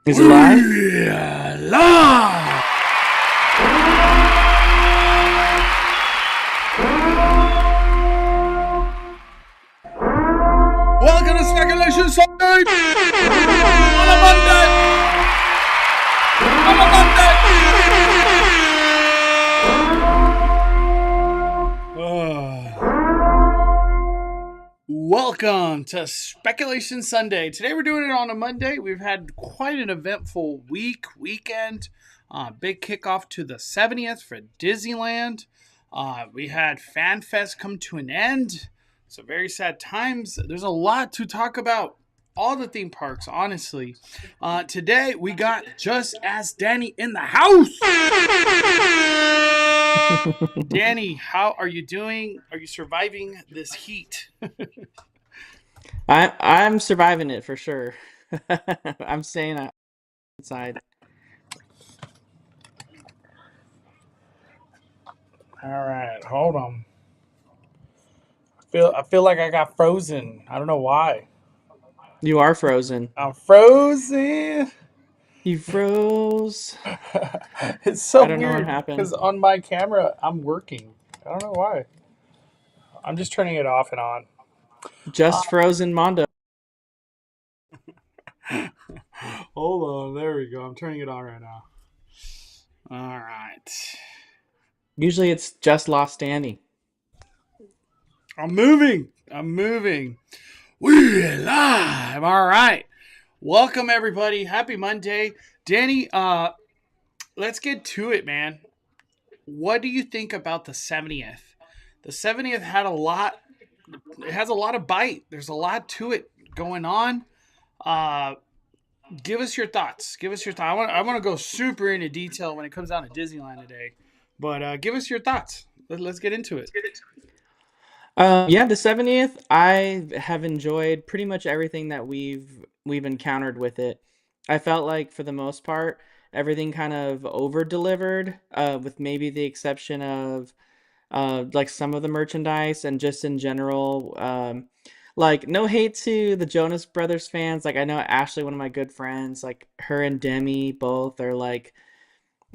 Is it live? Yeah, live! Welcome to Speculation Sunday! On a Monday! On a Monday! Welcome to Speculation Sunday. Today we're doing it on a Monday. We've had quite an eventful weekend. Big kickoff to the 70th for Disneyland. We had FanFest come to an end. So very sad times. There's a lot to talk about. All the theme parks, honestly. Today we got Just Ask Danny in the house. Danny, how are you doing? Are you surviving this heat? I'm surviving it for sure. I'm staying outside. All right, hold on. I feel like I got frozen. I don't know why. You are frozen. I'm frozen. You froze. It's so I don't know what weird happened. because on my camera I'm working. I don't know why. I'm just turning it off and on. Just frozen Mondo. Hold on, there we go. I'm turning it on right now. All right. Usually it's just lost Danny. I'm moving. We're live. All right. Welcome everybody. Happy Monday. Danny, let's get to it, man. What do you think about the 70th? The 70th had a lot. It has a lot of bite. There's a lot to it going on. Give us your thoughts. I want to go super into detail when it comes down to Disneyland today. But give us your thoughts. Let's get into it. Yeah, the 70th, I have enjoyed pretty much everything that we've encountered with it. I felt like for the most part, everything kind of over delivered, with maybe the exception of like some of the merchandise and just in general. Like no hate to the Jonas Brothers fans. Like I know Ashley, one of my good friends, like her and Demi both are like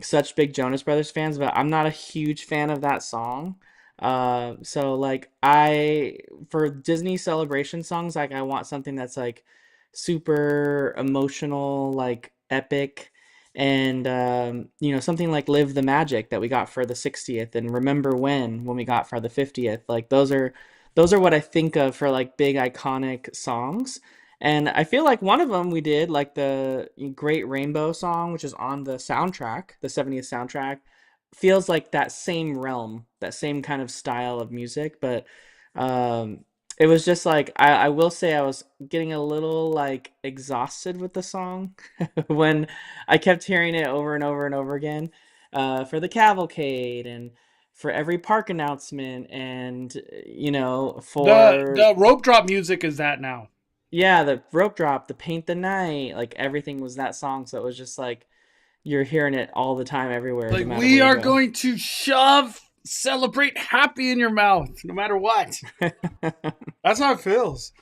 such big Jonas Brothers fans, but I'm not a huge fan of that song. So like for Disney celebration songs, like I want something that's like super emotional, like epic, and something like Live the Magic that we got for the 60th and Remember When we got for the 50th. Like those are what I think of for like big iconic songs. And I feel like one of them we did, like the Great Rainbow song, which is on the soundtrack, the 70th soundtrack, feels like that same realm, that same kind of style of music. But it was just like, I will say I was getting a little like exhausted with the song when I kept hearing it over and over and over again, for the cavalcade and for every park announcement and, for The rope drop music is that now. yeah, the rope drop, the paint the night, like everything was that song. So it was just like you're hearing it all the time, everywhere, no Like matter we where are you go. going to shove celebrate happy in your mouth no matter what. That's how it feels.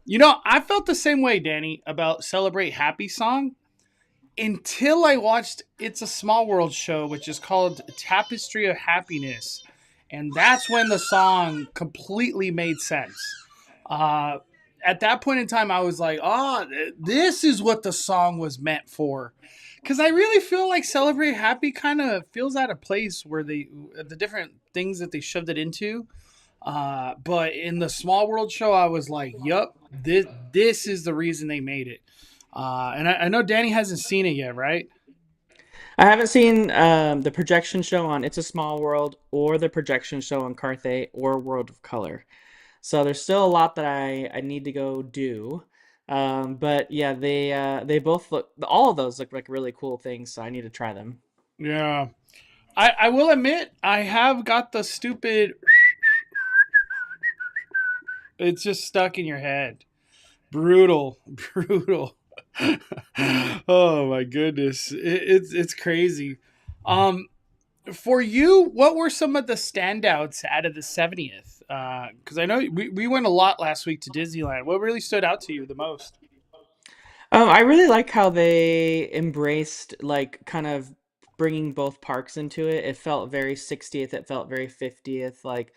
I felt the same way, Danny, about Celebrate Happy song until I watched It's a Small World show, which is called Tapestry of Happiness. And that's when the song completely made sense. At that point in time, I was like, oh, this is what the song was meant for. Because I really feel like Celebrate Happy kind of feels out of place where the different things that they shoved it into. But in the Small World show, I was like, yup, this is the reason they made it. And I know Danny hasn't seen it yet, right? I haven't seen the projection show on It's a Small World or the projection show on Carthay or World of Color. So there's still a lot that I need to go do. But yeah, they both all of those look like really cool things, so I need to try them. Yeah. I will admit, I have got the stupid... It's just stuck in your head. Brutal. Oh my goodness. It's crazy. For you, what were some of the standouts out of the 70th? Because I know we went a lot last week to Disneyland. What really stood out to you the most? I really like how they embraced like kind of bringing both parks into it. It felt very 60th, it felt very 50th. Like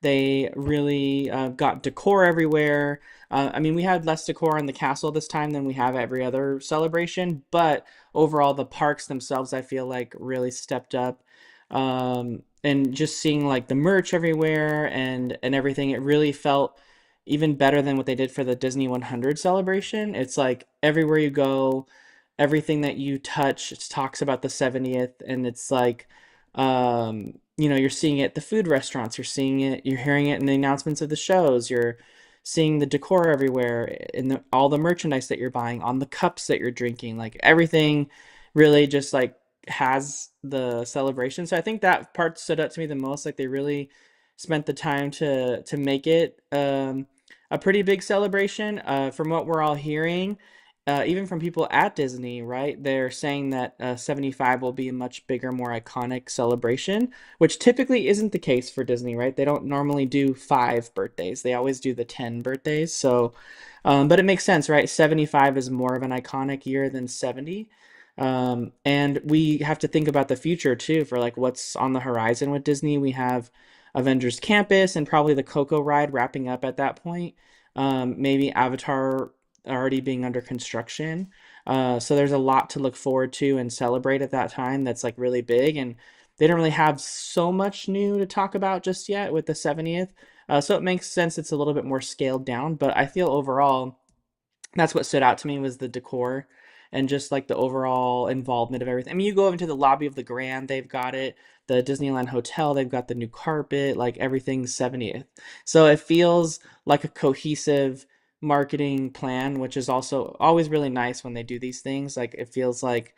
they really got decor everywhere. I mean, we had less decor in the castle this time than we have every other celebration, but overall, the parks themselves, I feel like, really stepped up. And just seeing like the merch everywhere and everything, it really felt even better than what they did for the Disney 100 celebration. It's like everywhere you go, everything that you touch talks about the 70th, and it's like, you're seeing it at the food restaurants, you're seeing it, you're hearing it in the announcements of the shows, you're seeing the decor everywhere, in all the merchandise that you're buying, on the cups that you're drinking, like everything really just like has the celebration. So I think that part stood out to me the most. Like they really spent the time to make it a pretty big celebration. From what we're all hearing, even from people at Disney, right? They're saying that 75 will be a much bigger, more iconic celebration, which typically isn't the case for Disney, right? They don't normally do 5 birthdays, they always do the 10 birthdays. So, but it makes sense, right? 75 is more of an iconic year than 70. And we have to think about the future too for like what's on the horizon with Disney. We have Avengers Campus and probably the Coco ride wrapping up at that point. Maybe Avatar already being under construction. So there's a lot to look forward to and celebrate at that time that's like really big. And they don't really have so much new to talk about just yet with the 70th. So it makes sense it's a little bit more scaled down. But I feel overall that's what stood out to me was the decor and just like the overall involvement of everything. I mean, you go into the lobby of the Grand, they've got it. The Disneyland Hotel, they've got the new carpet, like everything's 70th. So it feels like a cohesive marketing plan, which is also always really nice when they do these things. Like it feels like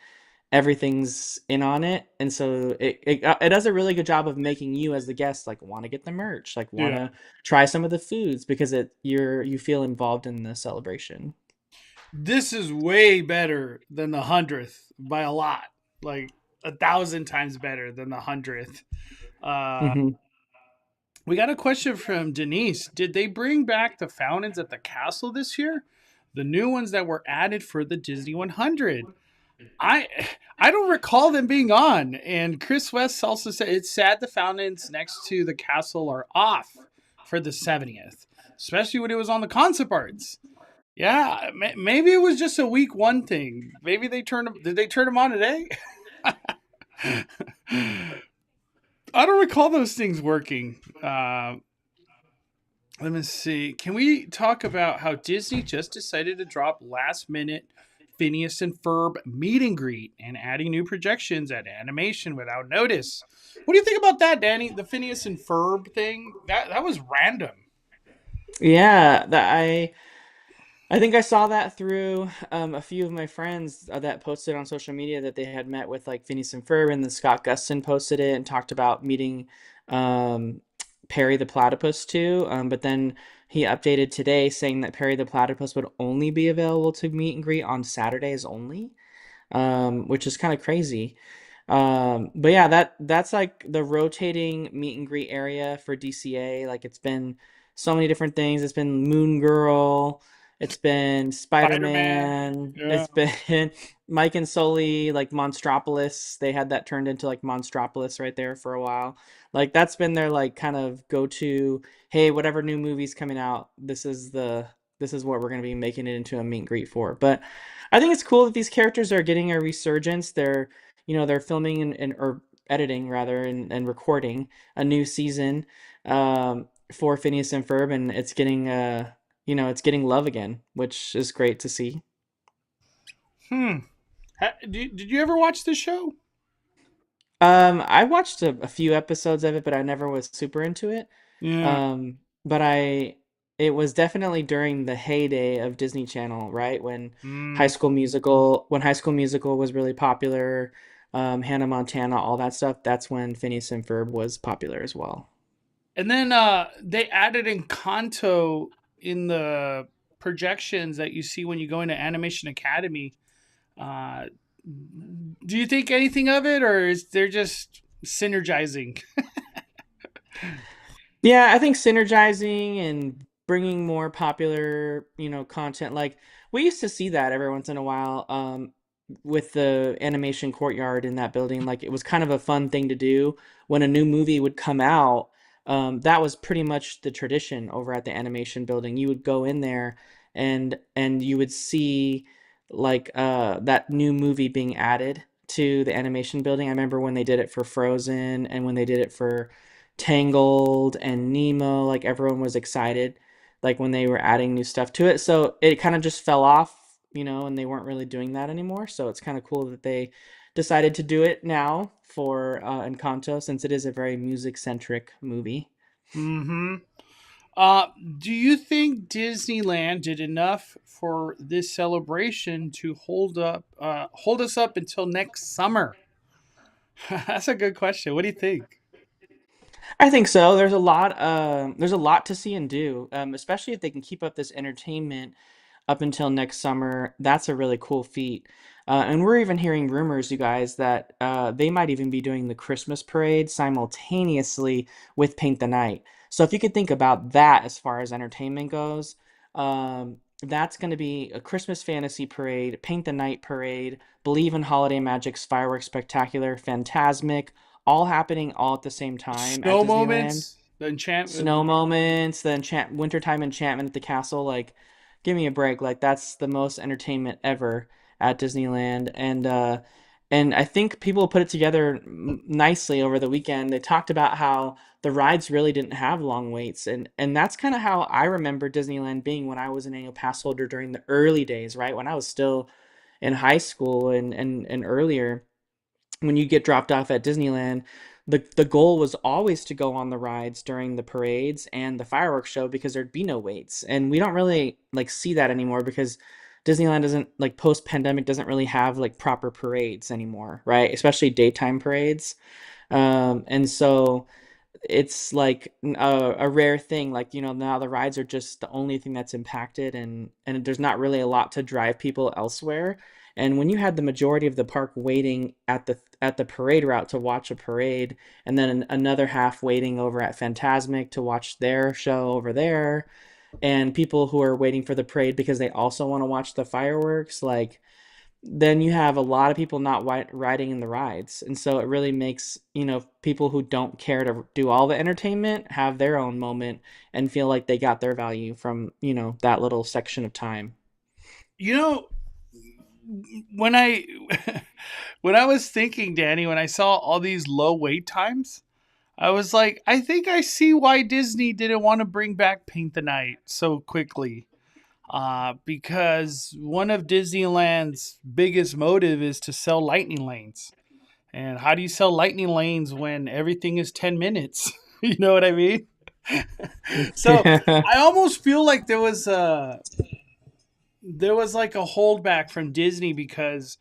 everything's in on it, and so it does a really good job of making you as the guest like want to get the merch, like want Yeah. to try some of the foods because you feel involved in the celebration. This is way better than the 100th by a lot. Like 1,000 times better than the 100th. Uh, Hmm. we got a question from Denise. Did they bring back the fountains at the castle this year? The new ones that were added for the Disney 100. I I don't recall them being on. And Chris West also said it's sad the fountains next to the castle are off for the 70th, especially when it was on the concert parts. Yeah, maybe it was just a week one thing. Maybe they turned them. Did they turn them on today? I don't recall those things working. Let me see. Can we talk about how Disney just decided to drop last minute Phineas and Ferb meet and greet and adding new projections at animation without notice? What do you think about that, Danny? The Phineas and Ferb thing? That was random. Yeah, I think I saw that through a few of my friends that posted on social media that they had met with like Phineas and Ferb, and then Scott Gustin posted it and talked about meeting um, Perry the Platypus too. But then he updated today saying that Perry the Platypus would only be available to meet and greet on Saturdays only, which is kind of crazy. But yeah, that's like the rotating meet and greet area for DCA. Like it's been so many different things. It's been Moon Girl, it's been Spider Spider Man. Man, Yeah. it's been Mike and Sully, like Monstropolis. They had that turned into like Monstropolis right there for a while. Like that's been their like kind of go to. Hey, whatever new movie's coming out, this is what we're gonna be making it into a meet and greet for. But I think it's cool that these characters are getting a resurgence. They're filming and or editing rather and recording a new season for Phineas and Ferb, and it's getting it's getting love again, which is great to see. Hmm. Did you ever watch the show? I watched a few episodes of it, but I never was super into it. Yeah. But it was definitely during the heyday of Disney Channel, right? Mm. When High School Musical was really popular, Hannah Montana, all that stuff. That's when Phineas and Ferb was popular as well. And then they added Encanto in the projections that you see when you go into Animation Academy. Uh, do you think anything of it, or is they're just synergizing? Yeah, I think synergizing and bringing more popular, content. Like we used to see that every once in a while, with the animation courtyard in that building. Like it was kind of a fun thing to do when a new movie would come out. That was pretty much the tradition over at the animation building. You would go in there and you would see like that new movie being added to the animation building. I remember when they did it for Frozen and when they did it for Tangled and Nemo, like everyone was excited like when they were adding new stuff to it. So it kind of just fell off, and they weren't really doing that anymore. So it's kind of cool that they decided to do it now for Encanto, since it is a very music centric movie. Mm-hmm. Uh, do you think Disneyland did enough for this celebration to hold us up until next summer? That's a good question. What do you think? I think so. There's a lot to see and do, especially if they can keep up this entertainment up until next summer. That's a really cool feat. And we're even hearing rumors, you guys, that they might even be doing the Christmas parade simultaneously with Paint the Night. So if you could think about that as far as entertainment goes, that's going to be a Christmas fantasy parade, Paint the Night parade, Believe in Holiday Magic's fireworks spectacular, Phantasmic, all happening all at the same time at Snow Disneyland. moments, the enchantment. Snow moments, the wintertime enchantment at the castle. Like, give me a break. Like, that's the most entertainment ever at Disneyland. And I think people put it together nicely over the weekend. They talked about how the rides really didn't have long waits, and that's kind of how I remember Disneyland being when I was an annual pass holder during the early days, right? When I was still in high school and earlier, when you get dropped off at Disneyland, the goal was always to go on the rides during the parades and the fireworks show because there'd be no waits. And we don't really like see that anymore because Disneyland doesn't like post pandemic doesn't really have like proper parades anymore, right? Especially daytime parades. And so it's like a rare thing, like now the rides are just the only thing that's impacted, and there's not really a lot to drive people elsewhere. And when you had the majority of the park waiting at the parade route to watch a parade, and then another half waiting over at Phantasmic to watch their show over there, and people who are waiting for the parade because they also want to watch the fireworks, like then you have a lot of people not riding in the rides. And so it really makes, people who don't care to do all the entertainment have their own moment and feel like they got their value from, that little section of time. You know, when I when I was thinking, Danny, when I saw all these low wait times, I was like, I think I see why Disney didn't want to bring back Paint the Night so quickly. Because one of Disneyland's biggest motive is to sell lightning lanes. And how do you sell lightning lanes when everything is 10 minutes? You know what I mean? So I almost feel like there was like a holdback from Disney because,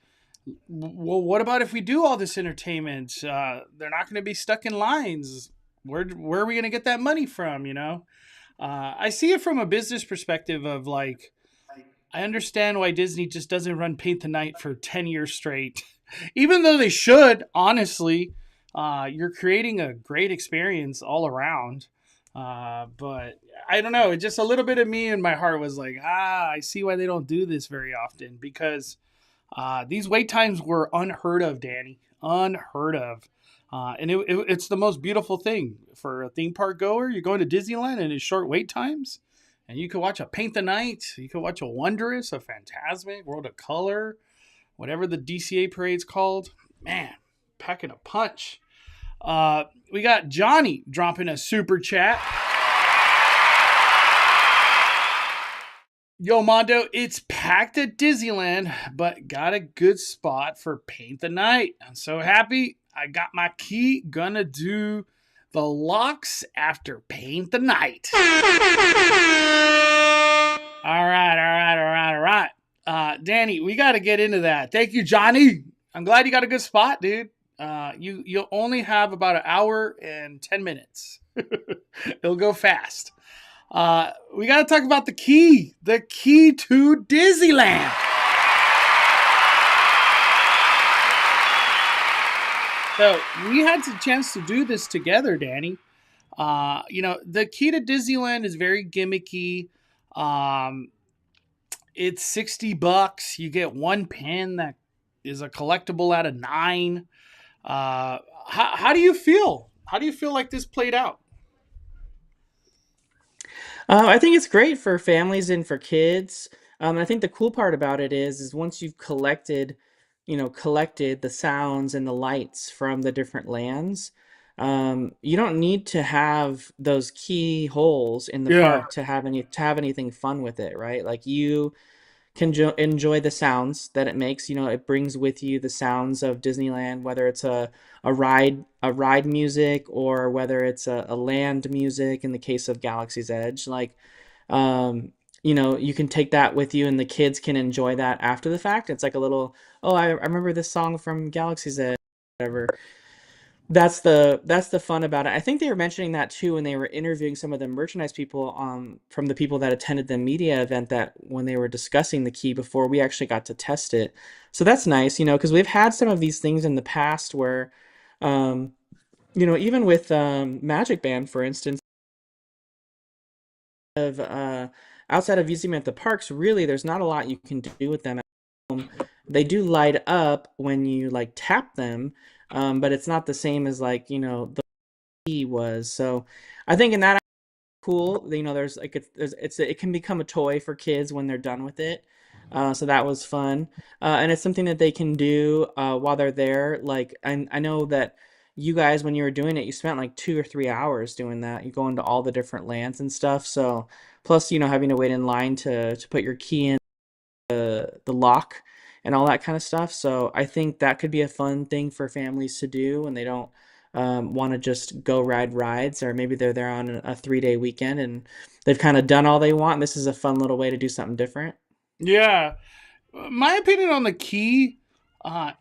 well, what about if we do all this entertainment? They're not going to be stuck in lines. Where are we going to get that money from? I see it from a business perspective of like, I understand why Disney just doesn't run Paint the Night for 10 years straight, even though they should. Honestly, you're creating a great experience all around. But I don't know. Just a little bit of me in my heart was like, I see why they don't do this very often because these wait times were unheard of, Danny. Unheard of. And it's the most beautiful thing for a theme park goer. You're going to Disneyland and it's short wait times. And you can watch a Paint the Night. You can watch a Wondrous, a Phantasmic, World of Color, whatever the DCA parade's called. Man, packing a punch. We got Johnny dropping a super chat. Yo, Mondo, it's packed at Disneyland, but got a good spot for Paint the Night. I'm so happy. I got my key. Gonna do the locks after Paint the Night. All right. Danny, we got to get into that. Thank you, Johnny. I'm glad you got a good spot, dude. You'll only have about an hour and 10 minutes. It'll go fast. We got to talk about the key to Disneyland. So we had the chance to do this together, Danny. The key to Disneyland is very gimmicky. Um, it's $60. You get one pin that is a collectible out of nine. How do you feel? How do you feel like this played out? I think it's great for families and for kids. I think the cool part about it is once you've collected the sounds and the lights from the different lands, you don't need to have those key holes in the Yeah. park to have anything fun with it, right? Like you can enjoy the sounds that it makes. It brings with you the sounds of Disneyland, whether it's a ride music or whether it's a land music in the case of Galaxy's Edge. Like, um, you can take that with you, and the kids can enjoy that after the fact. It's like a little, oh, I remember this song from Galaxy's Edge, whatever. That's the fun about it. I think they were mentioning that too when they were interviewing some of the merchandise people from the people that attended the media event, that when they were discussing the key before we actually got to test it. So that's nice, because we've had some of these things in the past where um even with Magic Band, for instance, of outside of using them at the parks, really there's not a lot you can do with them. They do light up when you like tap them, but it's not the same as like the key was. So I think in that cool, there's like it can become a toy for kids when they're done with it. So that was fun, and it's something that they can do while they're there. Like I know that you guys, when you were doing it, you spent like 2 or 3 hours doing that. You go into all the different lands and stuff. So plus having to wait in line to put your key in the lock and all that kind of stuff. So I think that could be a fun thing for families to do when they don't want to just go ride rides, or maybe they're there on a 3-day weekend and they've kind of done all they want. And this is a fun little way to do something different. Yeah. My opinion on the key,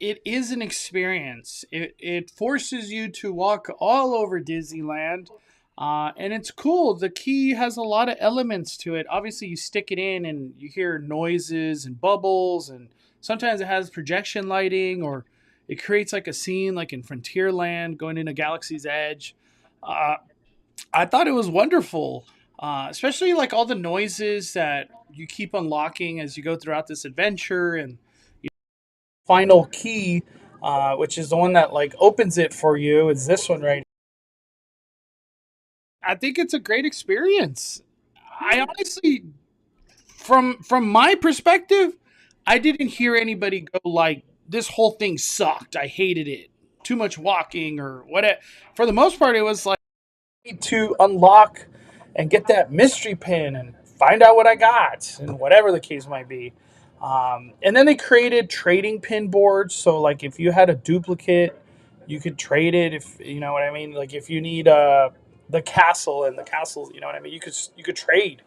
it is an experience. It forces you to walk all over Disneyland, and it's cool. The key has a lot of elements to it. Obviously, you stick it in and you hear noises and bubbles, and sometimes it has projection lighting, or it creates like a scene like in Frontierland going into Galaxy's Edge. Uh, I thought it was wonderful, especially like all the noises that you keep unlocking as you go throughout this adventure, and final key, which is the one that like opens it for you, is this one right. I think it's a great experience. I honestly, from my perspective, I didn't hear anybody go like this whole thing sucked. I hated it. Too much walking or whatever. For the most part, it was like to unlock and get that mystery pin and find out what I got and whatever the case might be. And then they created trading pin boards. So like if you had a duplicate, you could trade it. If you know what I mean. Like if you need the castle and the castles, you know what I mean. You could trade.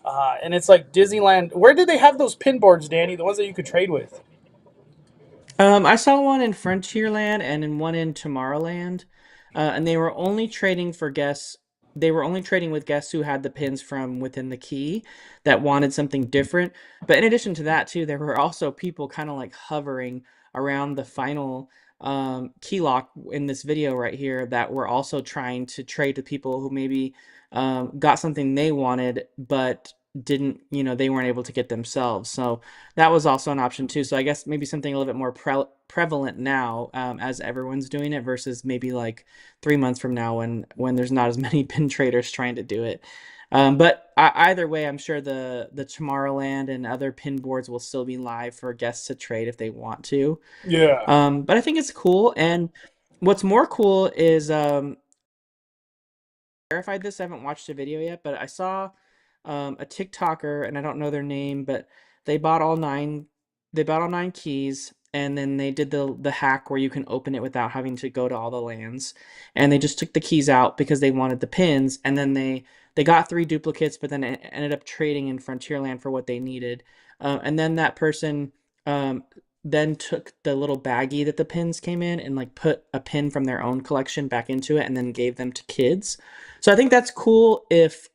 And it's like Disneyland. Where did they have those pin boards, Danny? The ones that you could trade with? I saw one in Frontierland and in one in Tomorrowland, and they were only trading for guests. They were only trading with guests who had the pins from within the key that wanted something different. But in addition to that, too, there were also people kind of like hovering around the final key lock in this video right here that were also trying to trade to people who maybe got something they wanted, but didn't, they weren't able to get themselves. So that was also an option too. So I guess maybe something a little bit more prevalent now, as everyone's doing it, versus maybe like 3 months from now when there's not as many pin traders trying to do it. But either way, I'm sure the Tomorrowland and other pin boards will still be live for guests to trade if they want to. Yeah. But I think it's cool. And what's more cool is verified this. I haven't watched the video yet, but I saw a TikToker, and I don't know their name, but they bought all nine. They bought all nine keys, and then they did the hack where you can open it without having to go to all the lands. And they just took the keys out because they wanted the pins, and then they got 3 duplicates, but then it ended up trading in Frontierland for what they needed. And then that person um, then took the little baggie that the pins came in and like put a pin from their own collection back into it and then gave them to kids. So I think that's cool if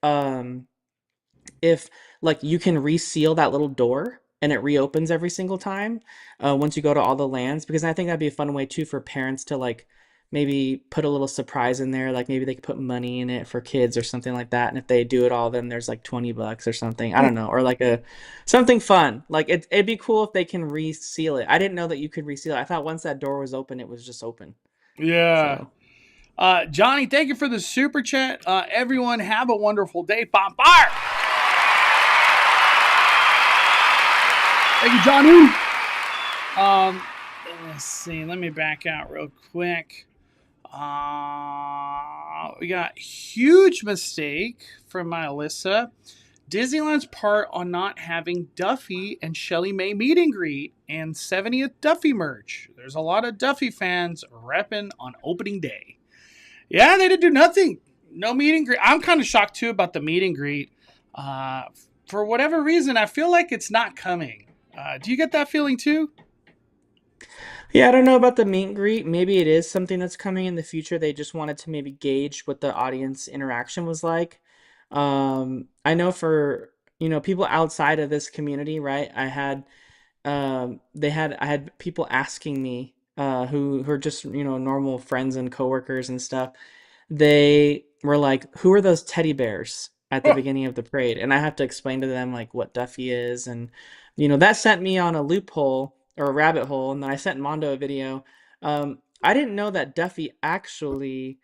like you can reseal that little door and it reopens every single time once you go to all the lands, because I think that'd be a fun way too for parents to like maybe put a little surprise in there, like maybe they could put money in it for kids or something like that. And if they do it all, then there's like $20 or something. I don't know, or like a something fun. Like it'd be cool if they can reseal it. I didn't know that you could reseal it. I thought once that door was open, it was just open. Yeah. So Johnny, thank you for the super chat. Everyone, have a wonderful day. Bonfire! Thank you, Johnny. Um, let's see. Let me back out real quick. We got huge mistake from my Alyssa. Disneyland's part on not having Duffy and Shelly May meet and greet and 70th Duffy merch. There's a lot of Duffy fans repping on opening day. Yeah, they did do nothing. No meet and greet. I'm kind of shocked too about the meet and greet. For whatever reason, I feel like it's not coming. Do you get that feeling too? yeah, I don't know about the meet and greet. Maybe it is something that's coming in the future. They just wanted to maybe gauge what the audience interaction was like. I know for people outside of this community, right? I had people asking me who are just normal friends and coworkers and stuff. They were like, "Who are those teddy bears at the beginning of the parade?" And I have to explain to them like what Duffy is, and that sent me on a loophole or a rabbit hole. And then I sent Mondo a video. I didn't know that Duffy actually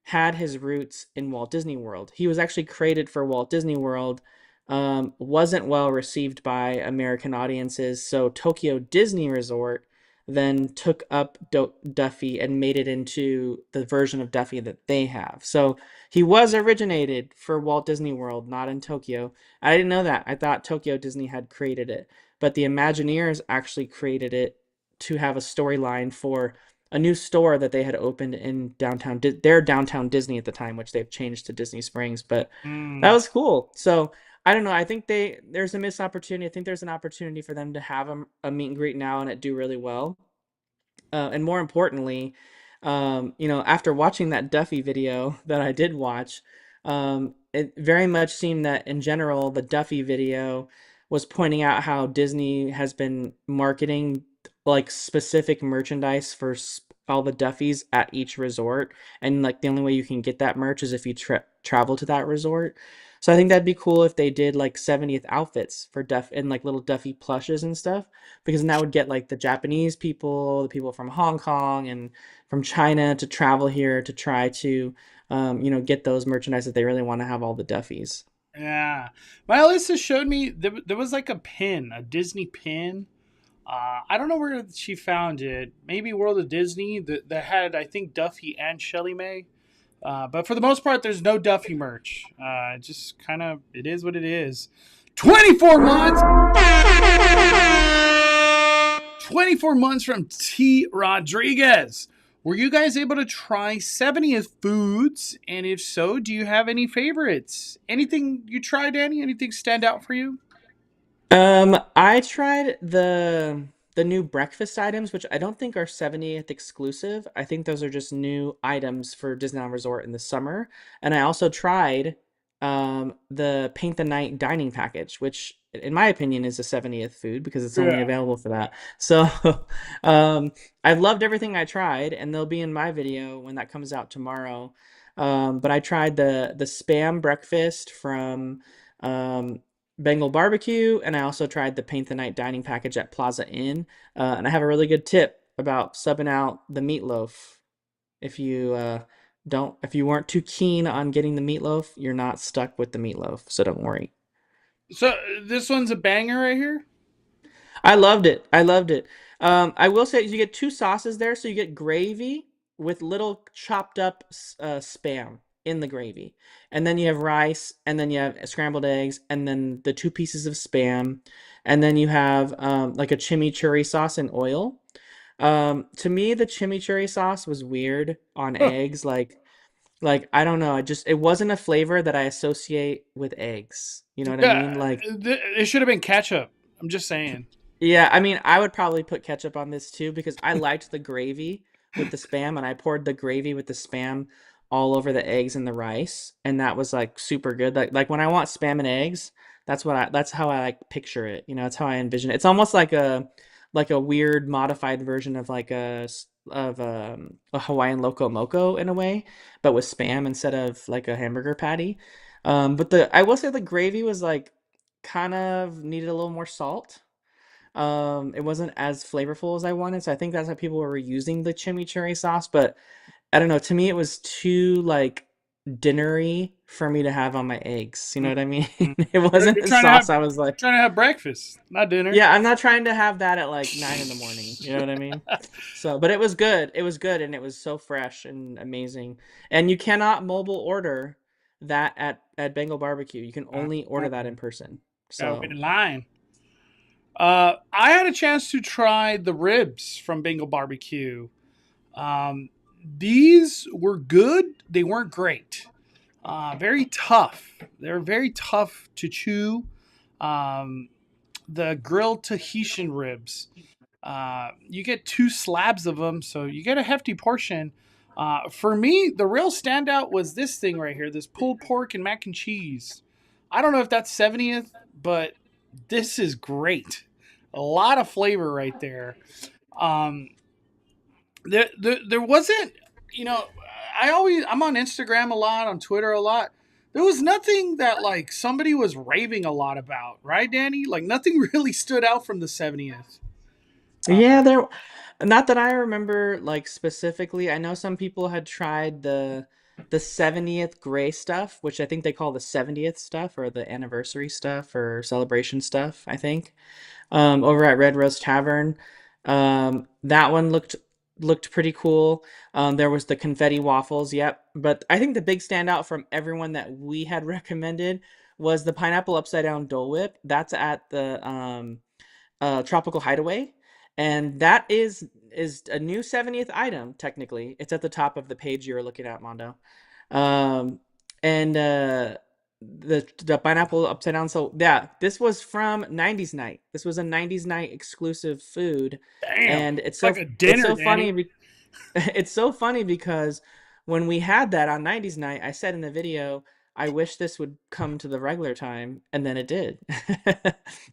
had his roots in Walt Disney World. He was actually created for Walt Disney World. Wasn't well received by American audiences, so Tokyo Disney Resort then took up Duffy and made it into the version of Duffy that they have. So he was originated for Walt Disney World, not in Tokyo. I didn't know that. I thought Tokyo Disney had created it, but the Imagineers actually created it to have a storyline for a new store that they had opened in their downtown Disney at the time, which they've changed to Disney Springs. But that Mm. was cool. So I don't know. I think there's a missed opportunity. I think there's an opportunity for them to have a meet and greet now and it do really well. And more importantly, after watching that Duffy video that I did watch, it very much seemed that in general, the Duffy video was pointing out how Disney has been marketing like specific merchandise for all the Duffys at each resort. And like the only way you can get that merch is if you travel to that resort. So I think that'd be cool if they did like 70th outfits for Duff and like little Duffy plushes and stuff, because then that would get like the Japanese people, the people from Hong Kong and from China to travel here to try to, get those merchandise that they really want to have all the Duffys. Yeah. My Alyssa showed me there was like a pin, a Disney pin. I don't know where she found it. Maybe World of Disney that had, I think, Duffy and Shelly May. But for the most part, there's no Duffy merch. Just kind of, it is what it is. 24 months! 24 months from T. Rodriguez. Were you guys able to try 70th foods? And if so, do you have any favorites? Anything you tried, Danny? Anything stand out for you? I tried the new breakfast items, which I don't think are 70th exclusive. I think those are just new items for Disneyland Resort in the summer. And I also tried the Paint the Night dining package, which in my opinion is a 70th food because it's only Yeah. available for that. So I've loved everything I tried, and they'll be in my video when that comes out tomorrow. But I tried the spam breakfast from um, Bengal Barbecue, and I also tried the Paint the Night dining package at Plaza Inn. And I have a really good tip about subbing out the meatloaf. If you if you weren't too keen on getting the meatloaf, you're not stuck with the meatloaf, so don't worry. So this one's a banger right here? I loved it. I loved it. I will say you get two sauces there, so you get gravy with little chopped up spam in the gravy, and then you have rice, and then you have scrambled eggs, and then the two pieces of spam, and then you have like a chimichurri sauce and oil. To me, the chimichurri sauce was weird on Huh. eggs. Like I don't know. It wasn't a flavor that I associate with eggs. You know what I Yeah, mean? Like it should have been ketchup. I'm just saying. yeah, I mean, I would probably put ketchup on this too because I liked the gravy with the spam, and I poured the gravy with the spam all over the eggs and the rice, and that was like super good. Like when I want spam and eggs, that's how I like picture it. That's how I envision it. It's almost like a weird modified version of like a Hawaiian loco moco in a way, but with spam instead of like a hamburger patty. But the I will say the gravy was like kind of needed a little more salt. It wasn't as flavorful as I wanted, so I think that's why people were using the chimichurri sauce. But I don't know. To me, it was too like dinnery for me to have on my eggs. You know what I mean? Mhm. It wasn't You're a trying to have sauce. I was like, breakfast, not dinner. yeah, I'm not trying to have that at like 9 in the morning. You know what I mean? So, but it was good. It was good, and it was so fresh and amazing. And you cannot mobile order that at Bengal Barbecue. You can only order that in person. Gotta wait So, in line. I had a chance to try the ribs from Bengal Barbecue. Um, these were good. They weren't great. Very tough. They're very tough to chew. Um, the grilled Tahitian ribs. You get two slabs of them, so you get a hefty portion. For me, the real standout was this thing right here, this pulled pork and mac and cheese. I don't know if that's 70th, but this is great. A lot of flavor right there. Um, there wasn't, you know, I'm on Instagram a lot, on Twitter a lot. There was nothing that like somebody was raving a lot about, right, Danny? Like nothing really stood out from the 70th. Uh, yeah, there not that I remember like specifically. I know some people had tried the 70th gray stuff, which I think they call the 70th stuff or the anniversary stuff or celebration stuff, I think. Over at Red Rose Tavern. That one looked pretty cool. There was the confetti waffles, yep. But I think the big standout from everyone that we had recommended was the pineapple upside down Dole Whip. That's at the Tropical Hideaway, and that is a new 70th item. Technically, it's at the top of the page you were looking at, Mondo. Um, and the pineapple upside down. So yeah, this was from 90s night. This was a 90s night exclusive food, Damn, and it's like a it's dinner, so Danny. funny. It's so funny because when we had that on 90s night, I said in the video, I wish this would come to the regular time, and then it did.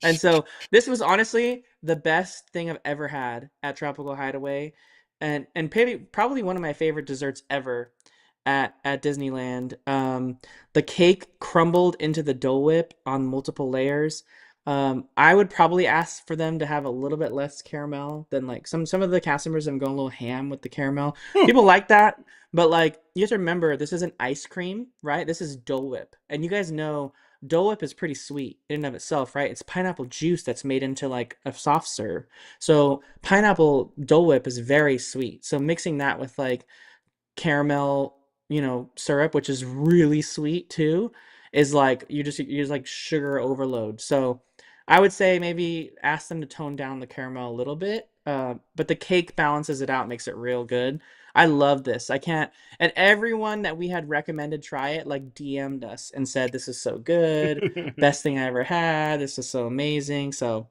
And so this was honestly the best thing I've ever had at Tropical Hideaway, and probably one of my favorite desserts ever at Disneyland. The cake crumbled into the Dole Whip on multiple layers. I would probably ask for them to have a little bit less caramel than like some of the cast members have gone a little ham with the caramel. People like that, but like you have to remember this isn't ice cream, right? This is Dole Whip, and you guys know Dole Whip is pretty sweet in and of itself, right? It's pineapple juice that's made into like a soft serve. So pineapple Dole Whip is very sweet. So mixing that with like caramel, syrup, which is really sweet too, is like you just like sugar overload. So I would say maybe ask them to tone down the caramel a little bit, but the cake balances it out, makes it real good. I love this. I can't, and everyone that we had recommended try it like DM'd us and said this is so good, best thing I ever had. This is so amazing. So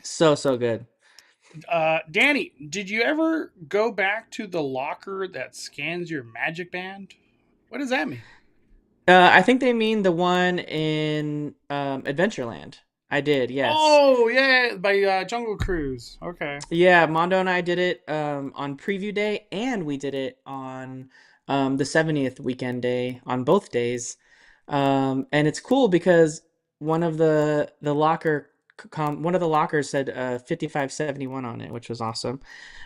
good. Danny, did you ever go back to the locker that scans your magic band? What does that mean? I think they mean the one in Adventureland. I did, yes. Oh yeah, by Jungle Cruise. Okay. Yeah, Mondo and I did it on preview day, and we did it on the 70th weekend day on both days. And it's cool because one of one of the lockers said 5571 on it, which was awesome.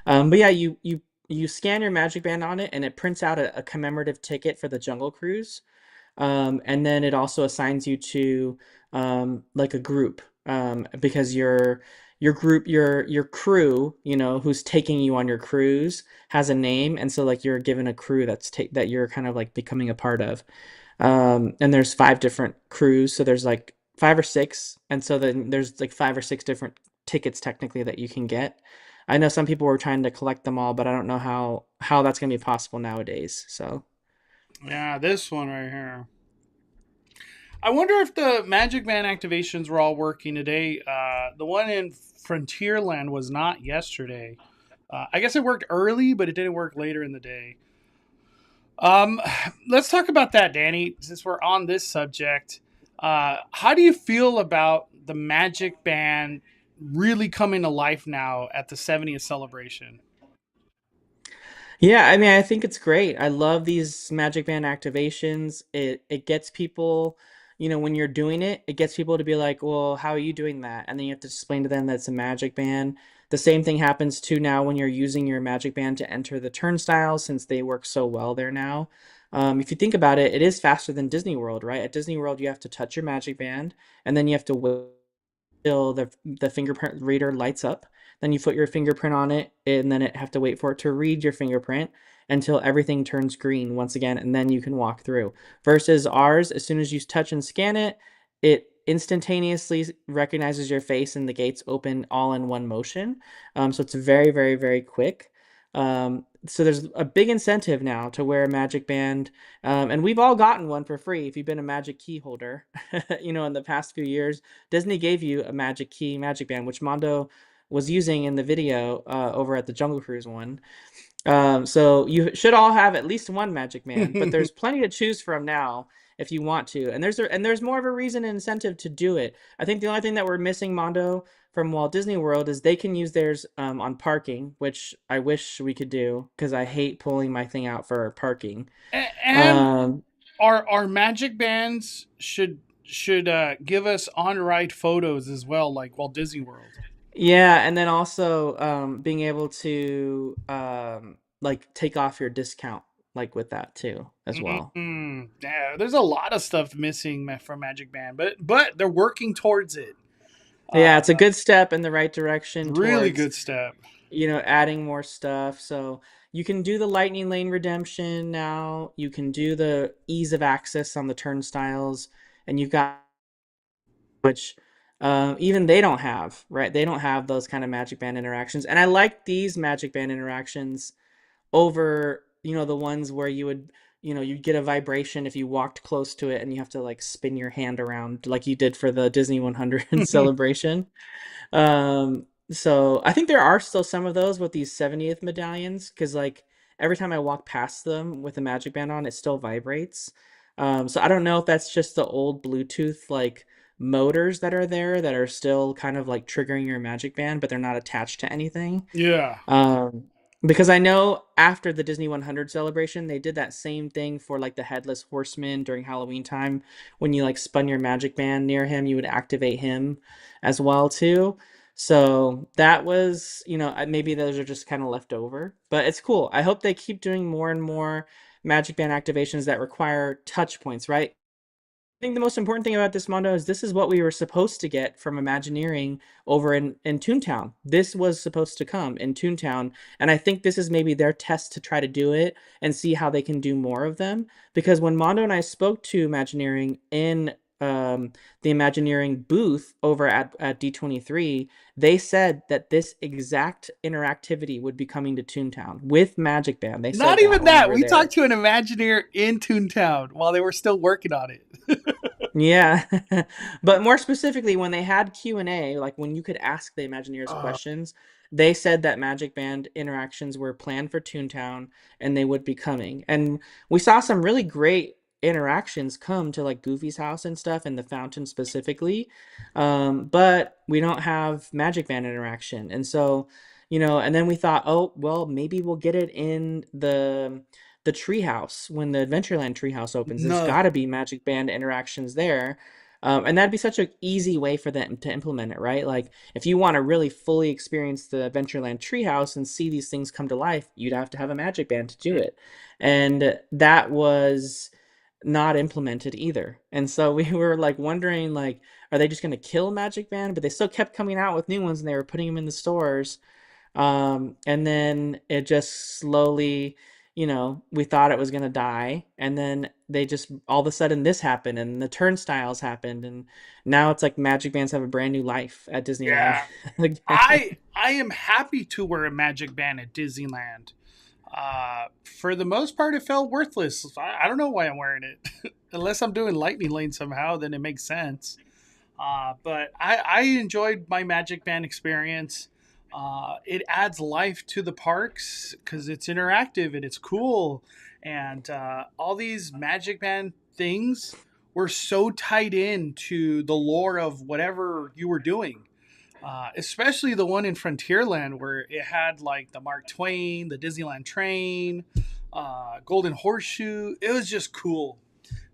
But yeah, you scan your Magic Band on it, and it prints out a commemorative ticket for the Jungle Cruise. And then it also assigns you to like a group, because your group, your crew, who's taking you on your cruise has a name, and so like you're given a crew that you're kind of like becoming a part of. And there's five different crews, so there's like five or six, and so then there's like five or six different tickets technically that you can get. I know some people were trying to collect them all, but I don't know how that's gonna be possible nowadays. So. Yeah, this one right here. I wonder if the Magic Band activations were all working today. The one in Frontierland was not yesterday. I guess it worked early, but it didn't work later in the day. Um, let's talk about that, Danny. Since we're on this subject, how do you feel about the Magic Band really coming to life now at the 70th celebration? Yeah, I mean, I think it's great. I love these Magic Band activations. It gets people, when you're doing it, it gets people to be like, "Well, how are you doing that?" And then you have to explain to them that it's a Magic Band. The same thing happens too now when you're using your Magic Band to enter the turnstiles, since they work so well there now. If you think about it, it is faster than Disney World, right? At Disney World, you have to touch your Magic Band, and then you have to wait till the fingerprint reader lights up. Then you put your fingerprint on it, and then it have to wait for it to read your fingerprint until everything turns green once again, and then you can walk through. Versus ours, as soon as you touch and scan it, it instantaneously recognizes your face and the gates open all in one motion. So it's very, very, very quick. So there's a big incentive now to wear a Magic Band, and we've all gotten one for free if you've been a Magic Key holder. In the past few years, Disney gave you a Magic Key Magic Band, which Mondo was using in the video over at the Jungle Cruise one. So you should all have at least one Magic Man, but there's plenty to choose from now if you want to. And there's more of a reason and incentive to do it. I think the only thing that we're missing, Mondo, from Walt Disney World is they can use theirs on parking, which I wish we could do because I hate pulling my thing out for parking. And Um, our magic bands should give us on ride photos as well, like Walt Disney World. yeah, and then also being able to like take off your discount like with that too as well. Yeah, there's a lot of stuff missing from Magic Band, but they're working towards it. Yeah, Uh, it's a good step in the right direction really towards, good step. adding more stuff. So you can do the Lightning Lane redemption now. You can do the ease of access on the turnstiles, and you've got which even they don't have, right? They don't have those kind of Magic Band interactions. And I like these Magic Band interactions over, the ones where you'd get a vibration if you walked close to it and you have to like spin your hand around like you did for the Disney 100 celebration. So I think there are still some of those with these 70th medallions because like every time I walk past them with a Magic Band on, it still vibrates. So I don't know if that's just the old Bluetooth like motors that are there that are still kind of like triggering your Magic Band, but they're not attached to anything. Yeah. Um, because I know after the Disney 100 celebration, they did that same thing for like the Headless Horseman during Halloween time. When you like spun your Magic Band near him, you would activate him as well too. So that was, maybe those are just kind of left over, but it's cool. I hope they keep doing more and more Magic Band activations that require touch points, right? I think the most important thing about this Mondo is this is what we were supposed to get from Imagineering over in Toontown. This was supposed to come in Toontown, and I think this is maybe their test to try to do it and see how they can do more of them. Because when Mondo and I spoke to Imagineering in the Imagineering booth over at D23, they said that this exact interactivity would be coming to Toontown with Magic Band. They Not said that even when we that. were We talked there. to an Imagineer in Toontown while they were still working on it. Yeah. But more specifically, when they had Q&A, like when you could ask the Imagineers Uh, questions, they said that Magic Band interactions were planned for Toontown and they would be coming. And we saw some really great interactions come to like Goofy's house and stuff and the fountain specifically. But we don't have Magic Band interaction. And so, and then we thought, oh, well, maybe we'll get it in the treehouse when the Adventureland treehouse opens. There's no, got to be Magic Band interactions there. And that'd be such an easy way for them to implement it, right? Like, if you want to really fully experience the Adventureland treehouse and see these things come to life, you'd have to have a Magic Band to do it. And that was not implemented either. And so we were like wondering, like, are they just going to kill Magic Band? But they still kept coming out with new ones and they were putting them in the stores. And then it just slowly, we thought it was going to die. And then they just, all of a sudden, this happened and the turnstiles happened. And now it's like Magic Bands have a brand new life at Disneyland yeah. again. I am happy to wear a Magic Band at Disneyland. For the most part, it felt worthless. I don't know why I'm wearing it. Unless I'm doing Lightning Lane somehow, then it makes sense. But I enjoyed my Magic Band experience. It adds life to the parks because it's interactive and it's cool. And all these Magic Band things were so tied in to the lore of whatever you were doing. especially the one in Frontierland where it had like the Mark Twain, the Disneyland train, Golden Horseshoe. It was just cool.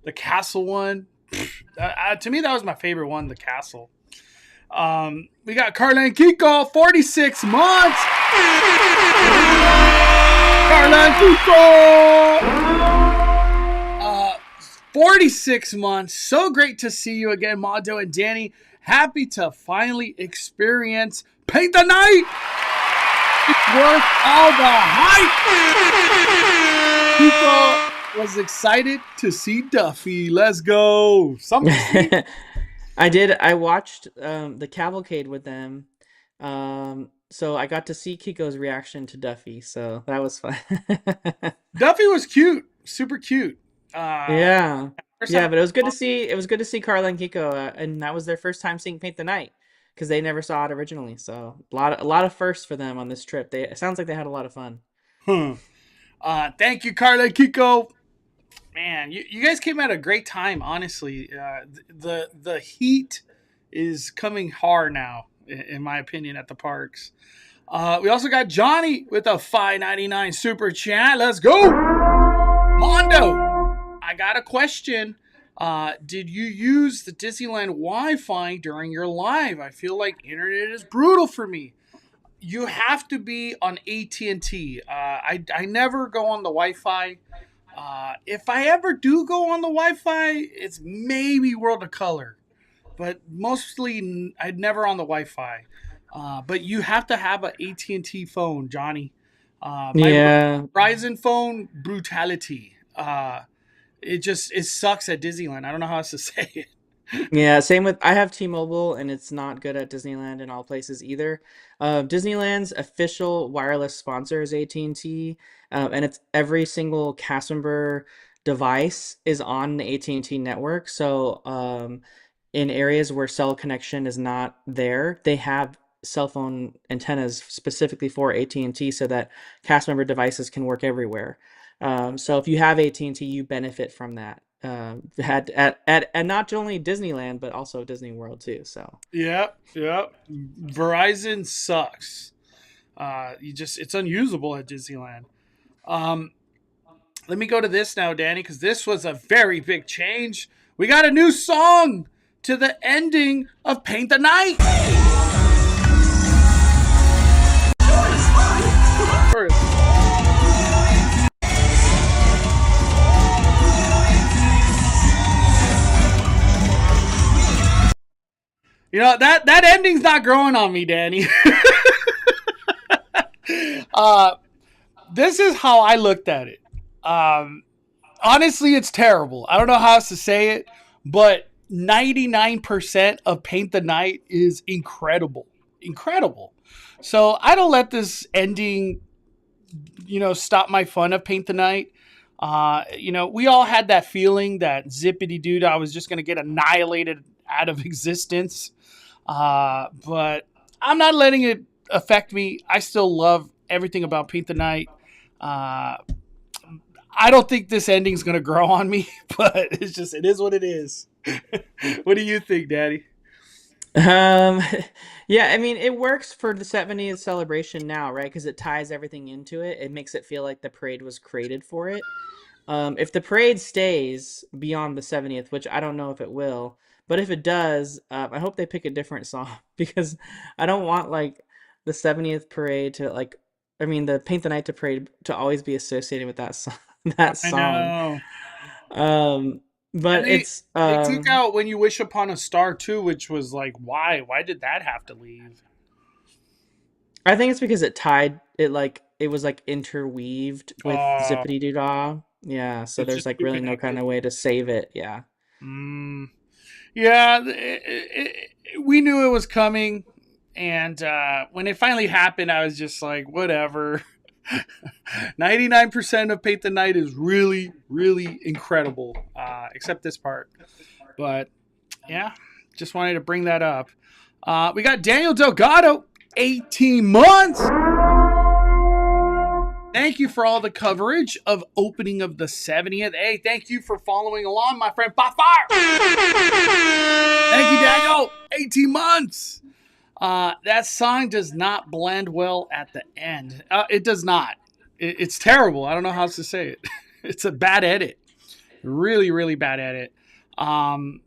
The castle one, to me, that was my favorite one, the castle. We got Carla and Kiko, 46 months. Carla and Kiko! 46 months. So great to see you again, Mondo and Danny. Happy to finally experience Paint the Night. It's worth all the hype. Kiko was excited to see Duffy. Let's go. I did. I watched the cavalcade with them. So I got to see Kiko's reaction to Duffy. So that was fun. Duffy was cute. Super cute. Yeah. Yeah, but it was good to see. It was good to see Carla and Kiko, and that was their first time seeing Paint the Night because they never saw it originally. So a lot of firsts for them on this trip. It sounds like they had a lot of fun. Thank you, Carla and Kiko. Man, you guys came at a great time. Honestly, the heat is coming hard now, in my opinion, at the parks. We also got Johnny with a $5.99 super chat. Let's go, Mondo. I got a question. Did you use the Disneyland Wi-Fi during your live? I feel like internet is brutal for me. You have to be on AT&T. I never go on the Wi-Fi. If I ever do go on the Wi-Fi, it's maybe World of Color. But mostly, I'd never on the Wi-Fi. But you have to have an AT&T phone, Johnny. My Verizon phone, brutality. It sucks at Disneyland. I don't know how else to say it. Yeah, same with I have T-Mobile and it's not good at Disneyland in all places either. Disneyland's official wireless sponsor is AT&T, and it's every single cast member device is on the AT&T network. So in areas where cell connection is not there, they have cell phone antennas specifically for AT&T so that cast member devices can work everywhere. So if you have AT&T, you benefit from that. At not only Disneyland but also Disney World too. So yep. Verizon sucks. It's unusable at Disneyland. Let me go to this now, Danny, because this was a very big change. We got a new song to the ending of Paint the Night. You know, that ending's not growing on me, Danny. This is how I looked at it. Honestly, it's terrible. I don't know how else to say it, but 99% of Paint the Night is incredible. Incredible. So I don't let this ending, stop my fun of Paint the Night. We all had that feeling that Zippity Doo I was just going to get annihilated out of existence. But I'm not letting it affect me. I still love everything about Paint the Night. I don't think this ending's going to grow on me, but it is what it is. What do you think, Daddy? Yeah, I mean, it works for the 70th celebration now, right? Because it ties everything into it. It makes it feel like the parade was created for it. If the parade stays beyond the 70th, which I don't know if it will, but if it does, I hope they pick a different song because I don't want like the 70th parade to the Paint the Night to parade to always be associated with that song. That song. I know. But they took out When You Wish Upon a Star too, which was like, why? Why did that have to leave? I think it's because it was interweaved with Zippity Doo Dah. Yeah, so there's really no kind of way to save it. Yeah. Yeah, we knew it was coming, and when it finally happened, I was just like, whatever. 99% of Paint the Night is really, really incredible, except this part. But yeah, just wanted to bring that up. We got Daniel Delgado, 18 months. Thank you for all the coverage of opening of the 70th. Hey, thank you for following along, my friend. By fire. Thank you, Daniel. 18 months. That song does not blend well at the end. It does not. It's terrible. I don't know how else to say it. It's a bad edit. Really, really bad edit. Um,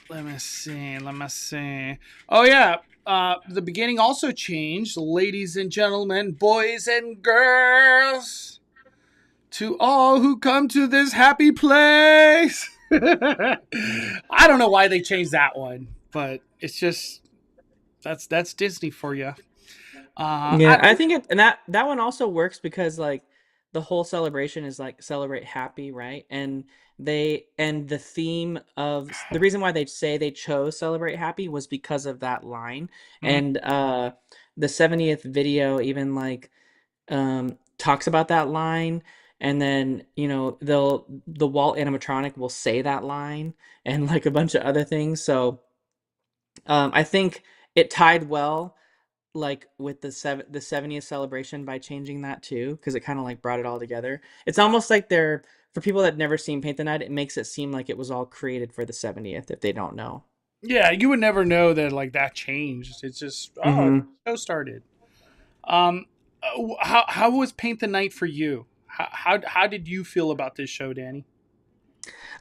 Let me see. Let me see. Oh yeah. The beginning also changed. Ladies and gentlemen, boys and girls, to all who come to this happy place. I don't know why they changed that one, but it's just that's Disney for you. I Yeah, I don't. think it and that one also works because like the whole celebration is like celebrate happy, right? And the theme of the reason why they say they chose celebrate happy was because of that line. Mhm. And the 70th video even like talks about that line, and then the Walt animatronic will say that line and like a bunch of other things. So I think it tied well like with the 70th celebration by changing that too, because it kind of like brought it all together. It's almost like they're for people that never seen Paint the Night, it makes it seem like it was all created for the 70th if they don't know. Yeah, you would never know that like that changed. It's just Hmm. the show started. Um, how was Paint the Night for you? How did you feel about this show, Danny?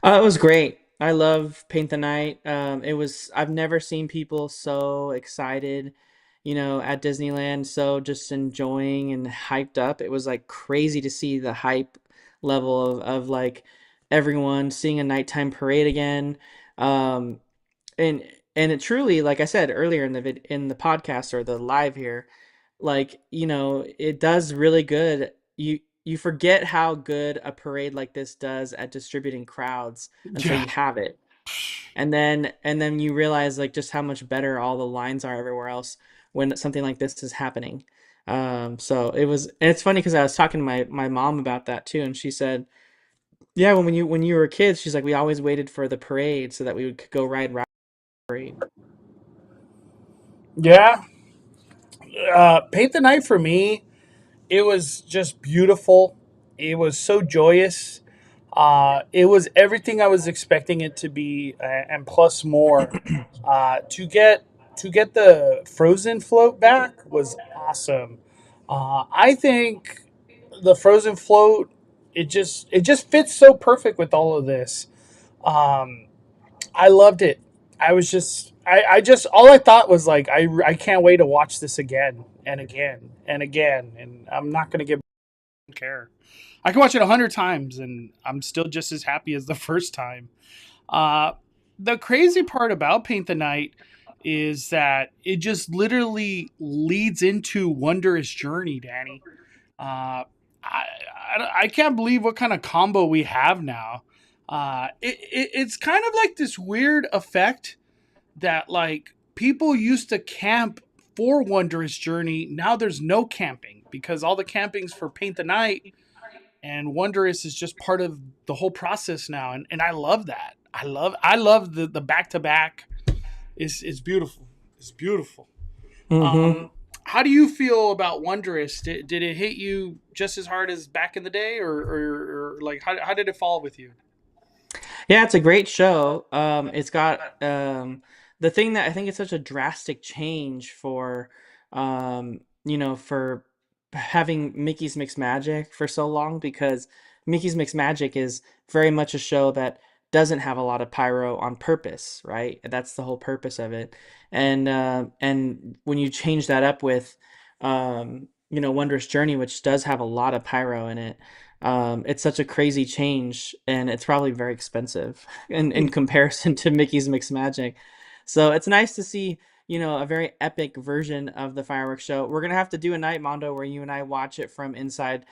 It was great. I love Paint the Night. It was I've never seen people so excited, at Disneyland, so just enjoying and hyped up. It was like crazy to see the hype level of like everyone seeing a nighttime parade again. Um, and and it truly, like I said earlier in the podcast or the live here, like it does really good. You forget how good a parade like this does at distributing crowds until Yeah, you have it, and then you realize like just how much better all the lines are everywhere else when something like this is happening. So and it's funny because I was talking to my mom about that too, and she said, yeah, when you were kids, she's like, we always waited for the parade so that we could go ride parade. yeah. Paint the Night for me, it was just beautiful. It was so joyous. It was everything I was expecting it to be, and plus more. To get the Frozen float back was awesome. I think the Frozen float it just fits so perfect with all of this. Um, I loved it. I just all I thought was like I can't wait to watch this again and again and again, and I'm not gonna get care. I can watch it 100 times and I'm still just as happy as the first time. Uh, the crazy part about Paint the Night is that it just literally leads into Wondrous Journey, Danny. Uh, I can't believe what kind of combo we have now. It's kind of like this weird effect that like people used to camp for Wondrous Journey. Now there's no camping because all the camping's for Paint the Night, and Wondrous is just part of the whole process now, and I love that. I love the back to back. Is beautiful. It's beautiful. Hmm. Um, how do you feel about Wondrous? Did it hit you just as hard as back in the day, or like how did it fall with you? Yeah, it's a great show. It's got the thing that I think it's such a drastic change for having Mickey's Mixed Magic for so long, because Mickey's Mixed Magic is very much a show that doesn't have a lot of pyro on purpose, right? That's the whole purpose of it. And when you change that up with Wondrous Journey, which does have a lot of pyro in it, it's such a crazy change, and it's probably very expensive in comparison to Mickey's Mixed Magic. So it's nice to see, a very epic version of the fireworks show. We're gonna have to do a night, Mondo, where you and I watch it from inside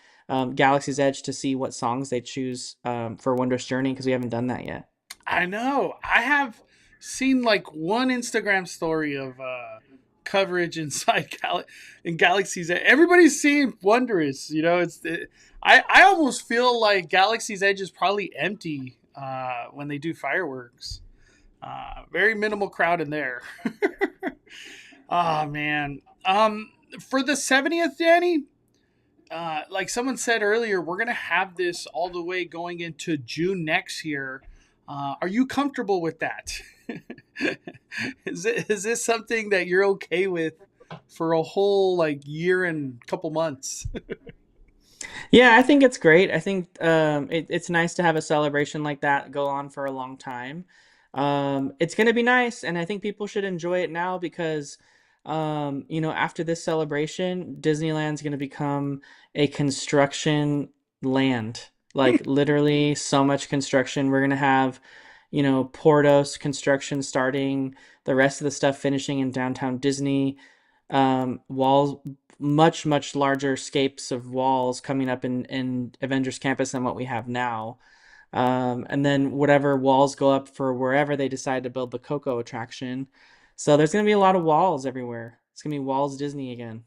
Galaxy's Edge to see what songs they choose for Wondrous Journey, because we haven't done that yet. I know. I have seen like one Instagram story of coverage inside in Galaxy's Edge. Everybody's seeing Wondrous. I almost feel like Galaxy's Edge is probably empty when they do fireworks. Very minimal crowd in there. Oh man. For the 70th, Danny, like someone said earlier, we're gonna have this all the way going into June next year. Are you comfortable with that? Is this something that you're okay with for a whole like year and couple months? Yeah, I think it's great. I think it's nice to have a celebration like that go on for a long time. It's going to be nice, and I think people should enjoy it now because, after this celebration, Disneyland's going to become a construction land. Like literally, so much construction. We're going to have, Portos construction starting, the rest of the stuff finishing in downtown Disney, walls, much larger scapes of walls coming up in Avengers Campus than what we have now. And then whatever walls go up for wherever they decide to build the Coco attraction. So there's gonna be a lot of walls everywhere. It's gonna be Walls Disney again.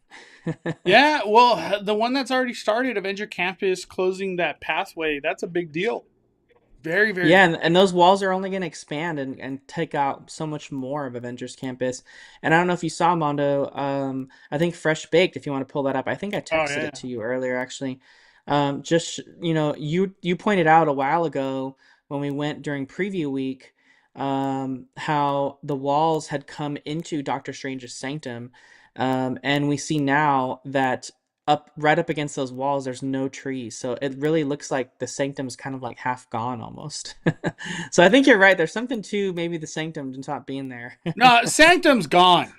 Yeah, well, the one that's already started, Avenger Campus, closing that pathway, that's a big deal. Very, very Yeah, big. and those walls are only going to expand and take out so much more of Avengers Campus. And I don't know if you saw Mondo. I think Fresh Baked, if you want to pull that up, I think I Oh texted yeah. it to you earlier actually. Just you pointed out a while ago when we went during preview week, how the walls had come into Doctor Strange's sanctum, and we see now that up right up against those walls there's no trees, so it really looks like the sanctum is kind of like half gone almost. So I think you're right, there's something to maybe the sanctum just not being there. No, Sanctum's gone.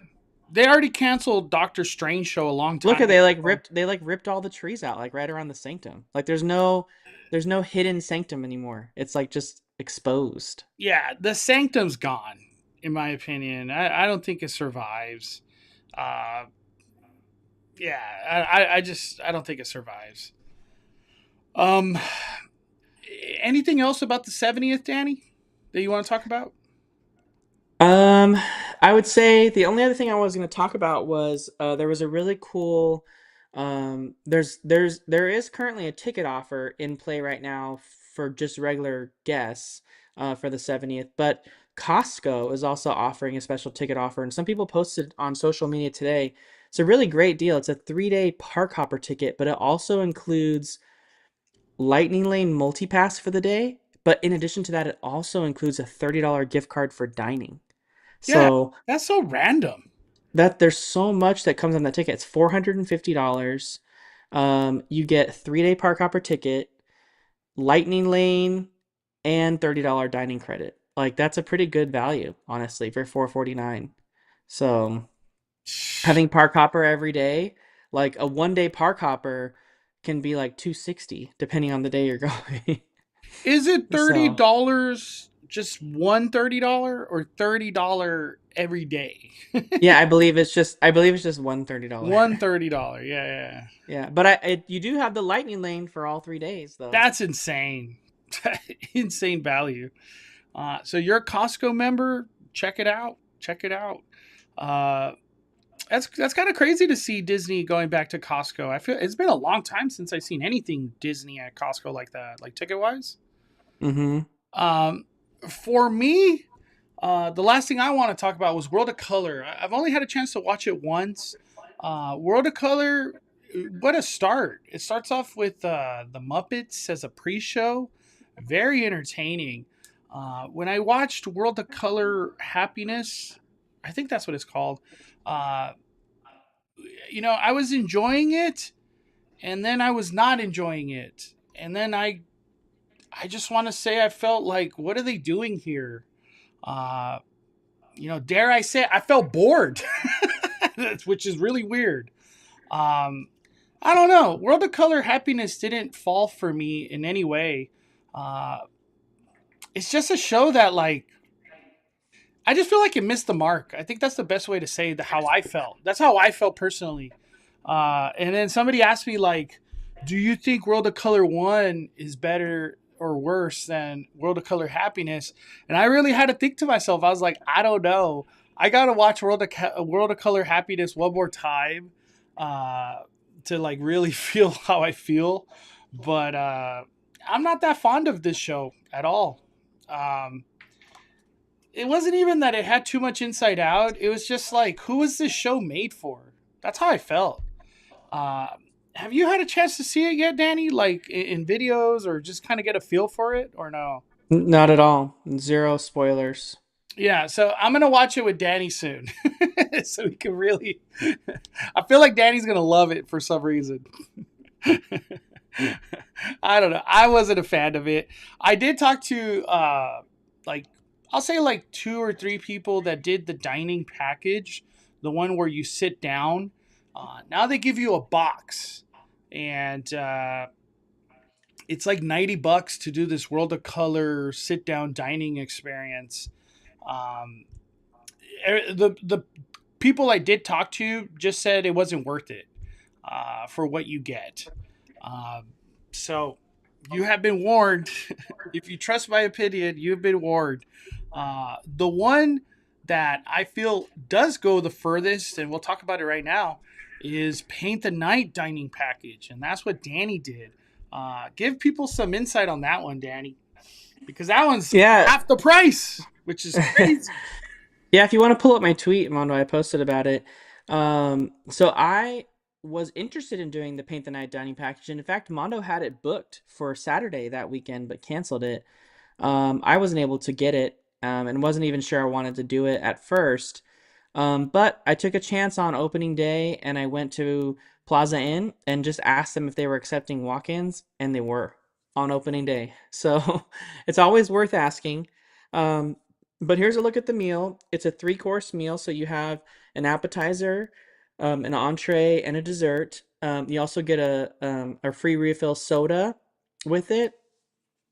They already canceled Doctor Strange show a long Look time at they like ago. ripped all the trees out like right around the sanctum, like there's no hidden sanctum anymore, it's like just exposed. Yeah, the Sanctum's gone, in my opinion. I don't think it survives. Uh, yeah, I don't think it survives. Um, anything else about the 70th, Danny, that you want to talk about? Um, I would say the only other thing I was going to talk about was there was a really cool. There is currently a ticket offer in play right now for just regular guests for the 70th, but Costco is also offering a special ticket offer, and some people posted on social media today. It's a really great deal. It's a 3-day park hopper ticket, but it also includes Lightning Lane multipass for the day. But in addition to that, it also includes a $30 gift card for dining. Yeah, So that's so random. that there's so much that comes on that ticket. It's $450. You get 3-day park hopper ticket, lightning lane, and $30 dining credit. Like that's a pretty good value, honestly, for 449. So having park hopper every day, like a 1-day park hopper can be like 260 depending on the day you're going. Is it thirty So dollars just one $30 or $30 every day? yeah, I believe it's just $130. One $30. Yeah, yeah, yeah. Yeah, but you do have the lightning lane for all 3 days though. That's insane. Insane value. So you're a Costco member? Check it out. Check it out. Uh, that's kind of crazy to see Disney going back to Costco. I feel it's been a long time since I've seen anything Disney at Costco like that, like ticket wise. Mm-hmm. Um, for me, the last thing I want to talk about was World of Color. I've only had a chance to watch it once. World of Color, what a start! It starts off with the Muppets as a pre-show, very entertaining. When I watched World of Color Happiness, I think that's what it's called. Uh, I was enjoying it, and then I was not enjoying it, and then I just want to say I felt like, what are they doing here? Uh, dare I say, I felt bored, which is really weird. Um, I don't know. World of Color Happiness didn't fall for me in any way. Uh, it's just a show that, like, I just feel like it missed the mark. I think that's the best way to say how I felt. That's how I felt personally. And then somebody asked me, like, do you think World of Color 1 is better or worse than World of Color Happiness? And I really had to think to myself. I was like, I don't know. I got to watch World of Color Happiness one more time to, like, really feel how I feel. But I'm not that fond of this show at all. Um, it wasn't even that it had too much inside out. It was just like, who was this show made for? That's how I felt. Uh, have you had a chance to see it yet, Danny? Like in videos, or just kind of get a feel for it, or no? Not at all. Zero spoilers. Yeah, so I'm gonna watch it with Danny soon, so he can really. I feel like Danny's gonna love it for some reason. I don't know. I wasn't a fan of it. I did talk to like I'll say like two or three people that did the dining package, the one where you sit down. Now they give you a box, and it's like $90 to do this World of Color sit down dining experience. Um, the people I did talk to just said it wasn't worth it for what you get. Um, so you have been warned. If you trust my opinion, you've been warned. The one that I feel does go the furthest, and we'll talk about it right now, is Paint the Night dining package, and that's what Danny did. Give people some insight on that one, Danny, because that one's Yeah. half the price, which is crazy. Yeah, if you want to pull up my tweet, Mondo, I posted about it. So I was interested in doing the Paint the Night dining package, and in fact, Mondo had it booked for Saturday that weekend, but canceled it. I wasn't able to get it, and wasn't even sure I wanted to do it at first. But I took a chance on opening day, and I went to Plaza Inn and just asked them if they were accepting walk-ins, and they were on opening day. So it's always worth asking. Um, but here's a look at the meal. It's a three-course meal, so you have an appetizer, an entree, and a dessert. You also get a free refill soda with it,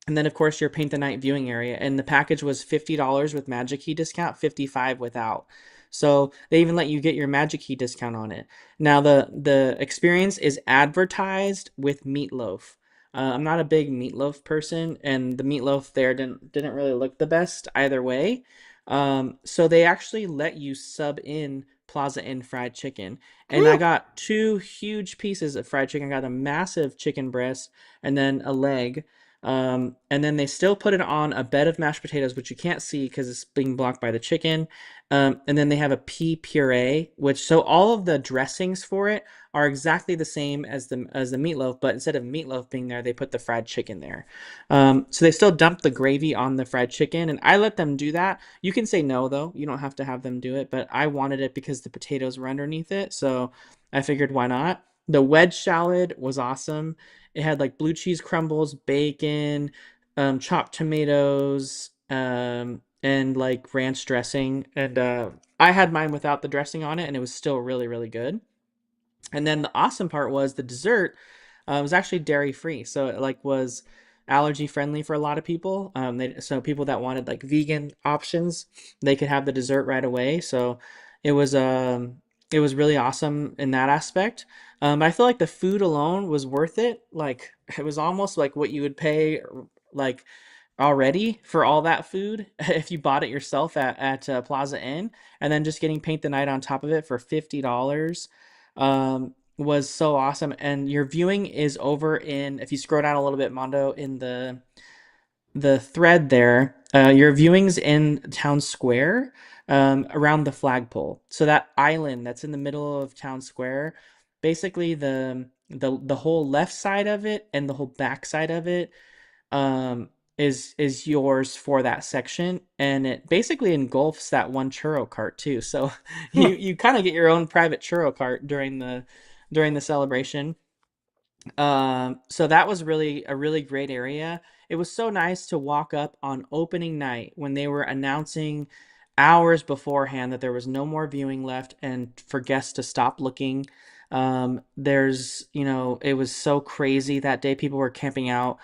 and then of course your paint the night viewing area. And the package was $50 with Magic Key discount, 55 without. So they even let you get your Magic Key discount on it. Now the experience is advertised with meatloaf. I'm not a big meatloaf person, and the meatloaf there didn't really look the best either way. So they actually let you sub in Plaza Inn fried chicken, and I Whew. got two huge pieces of fried chicken. I got a massive chicken breast and then a leg. And then they still put it on a bed of mashed potatoes, which you can't see because it's being blocked by the chicken. And then they have a pea puree, which so all of the dressings for it are exactly the same as the meatloaf, but instead of meatloaf being there, they put the fried chicken there. So they still dump the gravy on the fried chicken, and I let them do that. You can say no though; you don't have to have them do it. But I wanted it because the potatoes were underneath it, so I figured why not. The wedge salad was awesome. It had like blue cheese crumbles, bacon, chopped tomatoes, and like ranch dressing. And I had mine without the dressing on it, and it was still really, really good. And then the awesome part was the dessert was actually dairy free, so it like was allergy friendly for a lot of people. So people that wanted like vegan options, they could have the dessert right away. So it was it was really awesome in that aspect. I feel like the food alone was worth it. Like it was almost like what you would pay like already for all that food if you bought it yourself at Plaza Inn, and then just getting paint the night on top of it for $50 was so awesome. And your viewing is over in, if you scroll down a little bit, Mondo, in the thread there, your viewing's in Town Square, around the flagpole. So that island that's in the middle of Town Square, basically the whole left side of it and the whole back side of it is yours for that section, and it basically engulfs that one churro cart too. So you kind of get your own private churro cart during the celebration. So that was really a really great area. It was so nice to walk up on opening night when they were announcing hours beforehand that there was no more viewing left and for guests to stop looking. It was so crazy that day. People were camping out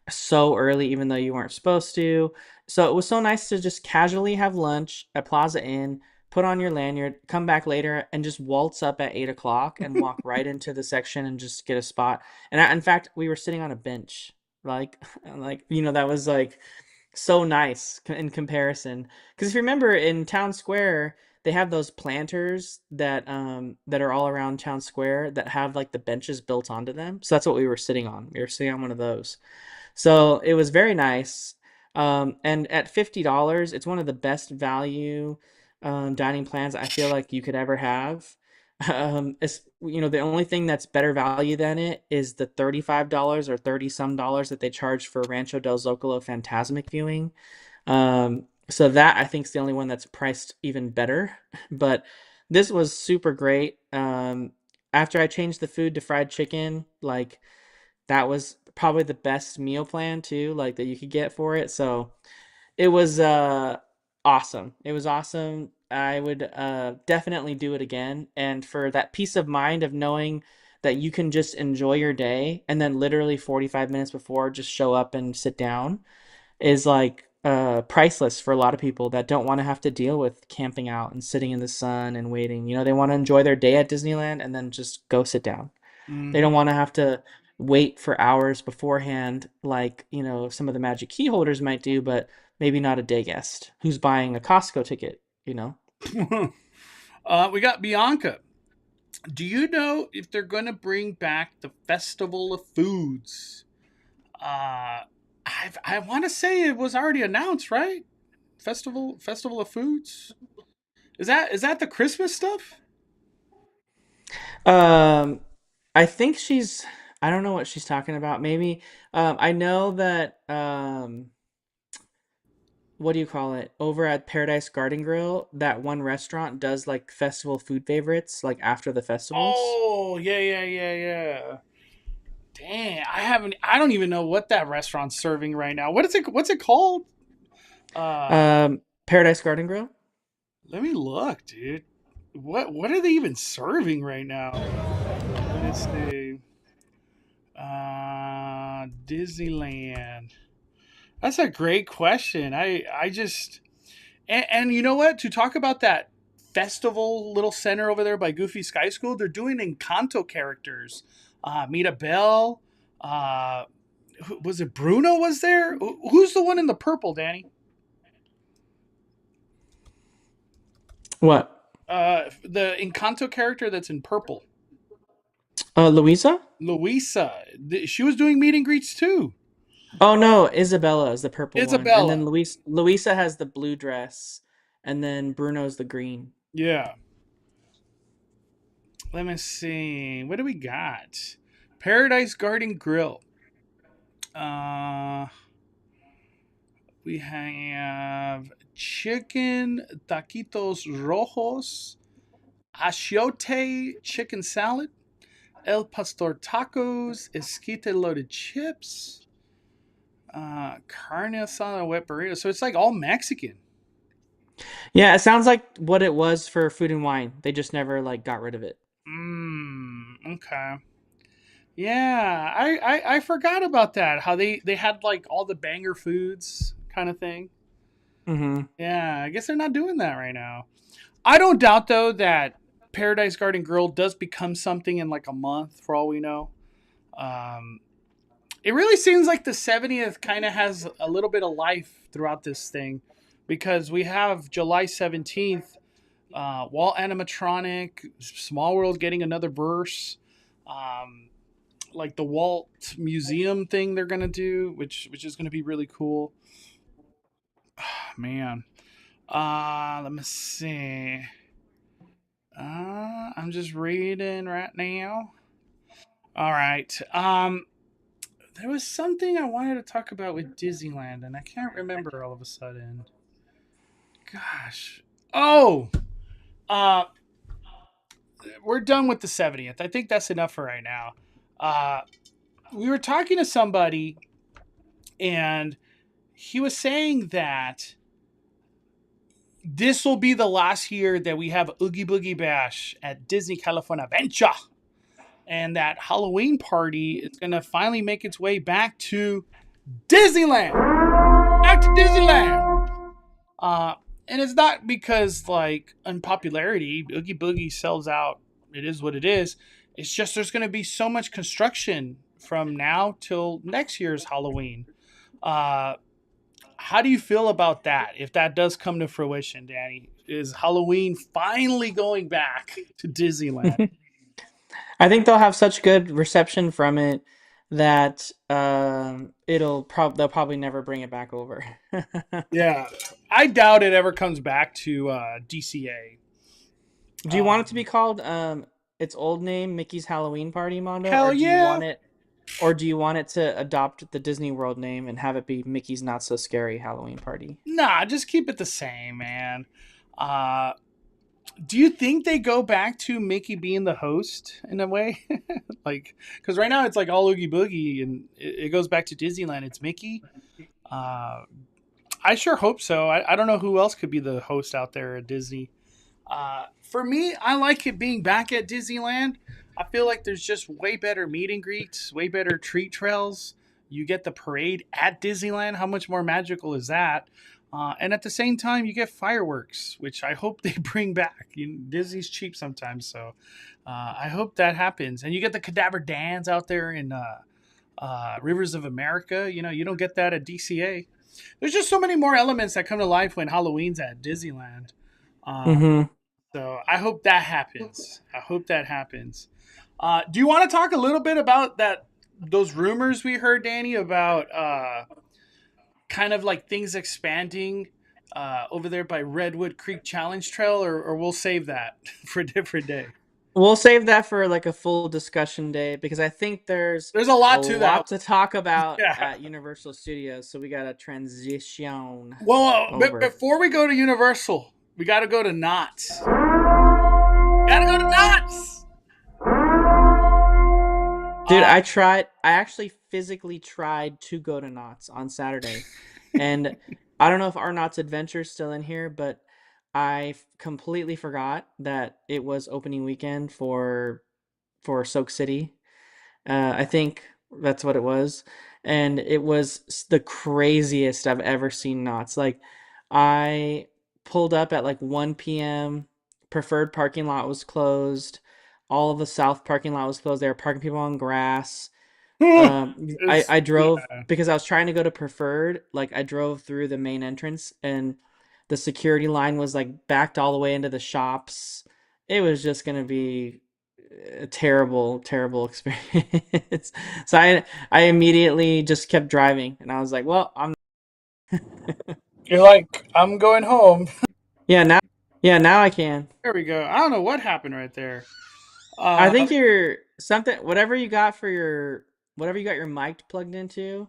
so early, even though you weren't supposed to. So it was so nice to just casually have lunch at Plaza Inn, put on your lanyard, come back later, and just waltz up at 8 o'clock and walk right into the section and just get a spot. And in fact, we were sitting on a bench, like, like that was like so nice in comparison. Because if you remember in Town Square, they have those planters that are all around Town Square that have like the benches built onto them. So that's what we were sitting on. We were sitting on one of those. So it was very nice. And at $50, it's one of the best value dining plans I feel like you could ever have. The only thing that's better value than it is the $35 or 30 some dollars that they charge for Rancho del Zocalo Phantasmic viewing. So that I think is the only one that's priced even better. But this was super great. After I changed the food to fried chicken, like that was probably the best meal plan too, like that you could get for it. So it was awesome. It was awesome. I would definitely do it again. And for that peace of mind of knowing that you can just enjoy your day and then literally 45 minutes before just show up and sit down is like priceless for a lot of people that don't want to have to deal with camping out and sitting in the sun and waiting. You know, they want to enjoy their day at Disneyland and then just go sit down. They don't Hmm. want to have to wait for hours beforehand, like, you know, some of the Magic Key holders might do, but maybe not a day guest who's buying a Costco ticket, you know? We got Bianca. Do you know if they're going to bring back the Festival of Foods? I want to say it was already announced, right? Festival of Foods. Is that the Christmas stuff? Um, I think I don't know what she's talking about. Maybe, I know that, what do you call it? Over at Paradise Garden Grill, that one restaurant does like festival food favorites, like after the festivals. Oh, yeah, yeah, yeah, yeah. Dang, I haven't. I don't even know what that restaurant's serving right now. What is it? What's it called? Uh, Paradise Garden Grill. Let me look, dude. What are they even serving right now? Let's see. Disneyland. That's a great question. I just and you know what? To talk about that festival little center over there by Goofy Sky School, they're doing Encanto characters. Mita Bell. Uh, was it Bruno? Was there? Who's the one in the purple, Danny? What? The Encanto character that's in purple. Louisa? Louisa. She was doing meet and greets too. Oh no, Isabella is the purple one, and then Isabella. Luisa has the blue dress, and then Bruno's the green. Yeah. Let me see. What do we got? Paradise Garden Grill. Uh, we have chicken taquitos rojos, achiote chicken salad, El Pastor tacos, esquite loaded chips, carne asada wet burrito. So it's like all Mexican. Yeah, it sounds like what it was for Food and Wine. They just never like got rid of it. Okay. Yeah, I forgot about that. How they had like all the banger foods kind of thing. Mm-hmm. Yeah, I guess they're not doing that right now. I don't doubt though that Paradise Garden Grill does become something in like a month for all we know. Um, it really seems like the 70th kind of has a little bit of life throughout this thing because we have July 17th, Walt Animatronic, Small World getting another verse. Um, like the Walt Museum thing they're gonna do, which is gonna be really cool. Man, let me see. I'm just reading right now. All right. There was something I wanted to talk about with Disneyland, and I can't remember all of a sudden. Gosh. Oh. Uh, we're done with the 70th. I think that's enough for right now. Uh, we were talking to somebody, and he was saying that this will be the last year that we have Oogie Boogie Bash at Disney California Adventure. And that Halloween party is going to finally make its way back to Disneyland. Back to Disneyland. Uh, and it's not because, like, unpopularity, Oogie Boogie sells out. It is what it is. It's just there's going to be so much construction from now till next year's Halloween. Uh, how do you feel about that? If that does come to fruition, Danny, is Halloween finally going back to Disneyland? I think they'll have such good reception from it that they'll probably never bring it back over. Yeah, I doubt it ever comes back to DCA. Do you want it to be Um, called its old name, Mickey's Halloween Party, Mondo, or Hell do you yeah, want it? Or do you want it to adopt the Disney World name and have it be Mickey's Not So Scary Halloween Party? Nah, just keep it the same, man. Uh, do you think they go back to Mickey being the host in a way? Like, because right now it's like all Oogie Boogie, and it goes back to Disneyland. It's Mickey. Uh, I sure hope so. I don't know who else could be the host out there at Disney. For me, I like it being back at Disneyland. I feel like there's just way better meet and greets, way better treat trails. You get the parade at Disneyland. How much more magical is that? And at the same time, you get fireworks, which I hope they bring back. Disney's cheap sometimes, so I hope that happens. And you get the cadaver dance out there in Rivers of America. You don't get that at DCA. There's just so many more elements that come to life when Halloween's at Disneyland. Uh, Mm-hmm. so I hope that happens. I hope that happens. Do you want to talk a little bit about those rumors we heard, Danny, about kind of like things expanding over there by Redwood Creek Challenge Trail, or we'll save that for a different day? We'll save that for like a full discussion day because I think there's There's a a lot to that. lot to talk about Yeah. at Universal Studios, so we got to transition Well, but over. before we go to Universal, we got to go to Knott's. Gotta go to Knott's. Dude, Uh, I actually physically tried to go to Knott's on Saturday. And I don't know if our Knott's Adventure's still in here, but completely forgot that it was opening weekend for Soak City. I think that's what it was, and it was the craziest I've ever seen Knott's. Like, I pulled up at like 1 p.m. Preferred parking lot was closed. All of the south parking lot was closed. They were parking people on grass. it's I drove yeah. because I was trying to go to Preferred. Like, I drove through the main entrance, and the security line was like backed all the way into the shops. It was just gonna be a terrible, terrible experience. So I immediately just kept driving, and I was like, well, I'm You're like, I'm going home. yeah now I can. There we go. I don't know what happened right there. I Uh, think you're something whatever you got for your whatever you got your mic plugged into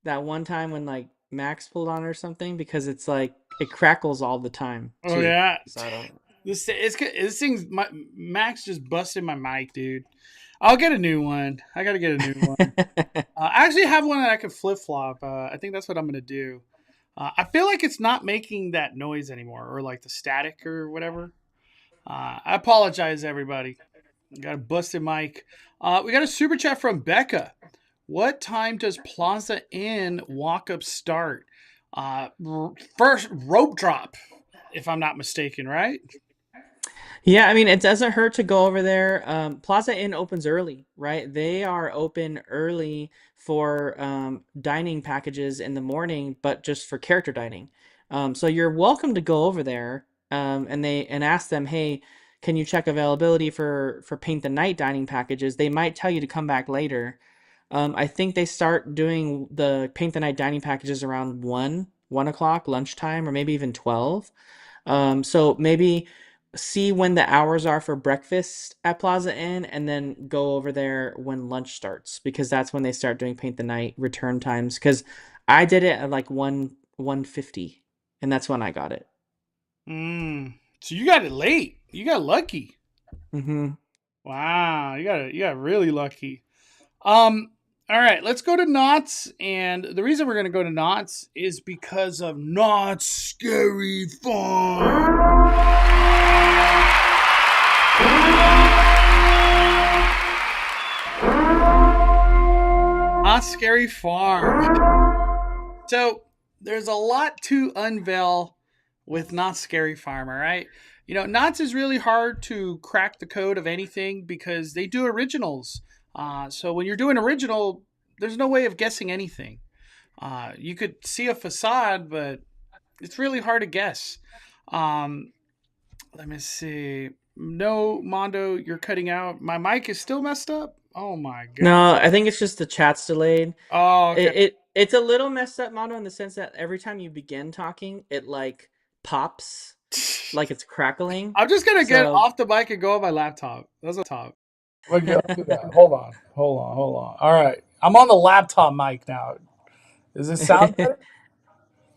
that one time when like Max pulled on or something because it's like it crackles all the time oh too. yeah, So I don't. this thing's Max just busted my mic, dude. I'll get a new one. I gotta get a new one. I actually have one that I can flip flop. I think that's what I'm gonna do. I feel like it's not making that noise anymore, or like the static or whatever. I apologize, everybody. Got a busted mic. We got a super chat from Becca. What time does Plaza Inn walk up start? First rope drop, if I'm not mistaken, right? Yeah, I mean, it doesn't hurt to go over there. Plaza Inn opens early, right? They are open early for dining packages in the morning, but just for character dining. So you're welcome to go over there and ask them, hey, can you check availability for paint the night dining packages? They might tell you to come back later. I think they start doing the paint the night dining packages around 1 o'clock lunchtime, or maybe even 12. So maybe see when the hours are for breakfast at Plaza Inn and then go over there when lunch starts because that's when they start doing paint the night return times. Because I did it at like 150, and that's when I got it. So you got it late. You got lucky. Mm-hmm. Wow, you got really lucky. Um, all right, let's go to Knott's, and the reason we're gonna go to Knott's is because of Knott's Scary Farm. Knott's Scary Farm. So there's a lot to unveil with Knott's Scary Farm. All right, Knott's is really hard to crack the code of anything because they do originals. So when you're doing original, there's no way of guessing anything. You could see a facade, but it's really hard to guess. Um, Let me see. No, Mondo, you're cutting out. My mic is still messed up. Oh my god. No, I think it's just the chat's delayed. Oh, okay. It's a little messed up, Mono, in the sense that every time you begin talking, it like pops, like it's crackling. I'm just gonna get So off the mic and go on my laptop. That's a top. Look at that. Hold on. All right, I'm on the laptop mic now. Does this sound better?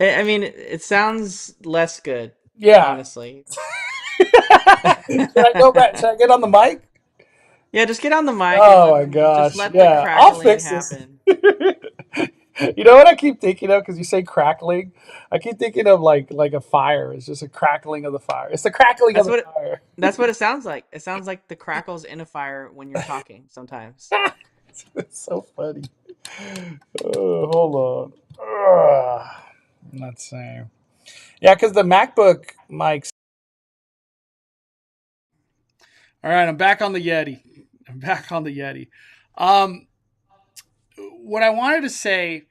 I mean, it sounds less good, Yeah. honestly. Should I go back? Should I get on the mic? Yeah, just get on the mic and Oh my just gosh. let the Yeah, I'll crackling fix this. happen. You know what I keep thinking of? Because you say crackling, I keep thinking of like a fire. It's just a crackling of the fire. It's the crackling of That's the what fire. that's what it sounds like. It sounds like the crackles in a fire when you're talking sometimes. It's so funny. Oh, hold on. Ugh. Let's see. Yeah, because the MacBook mics. All right, I'm back on the Yeti. I'm back on the Yeti. Um, what I wanted to say,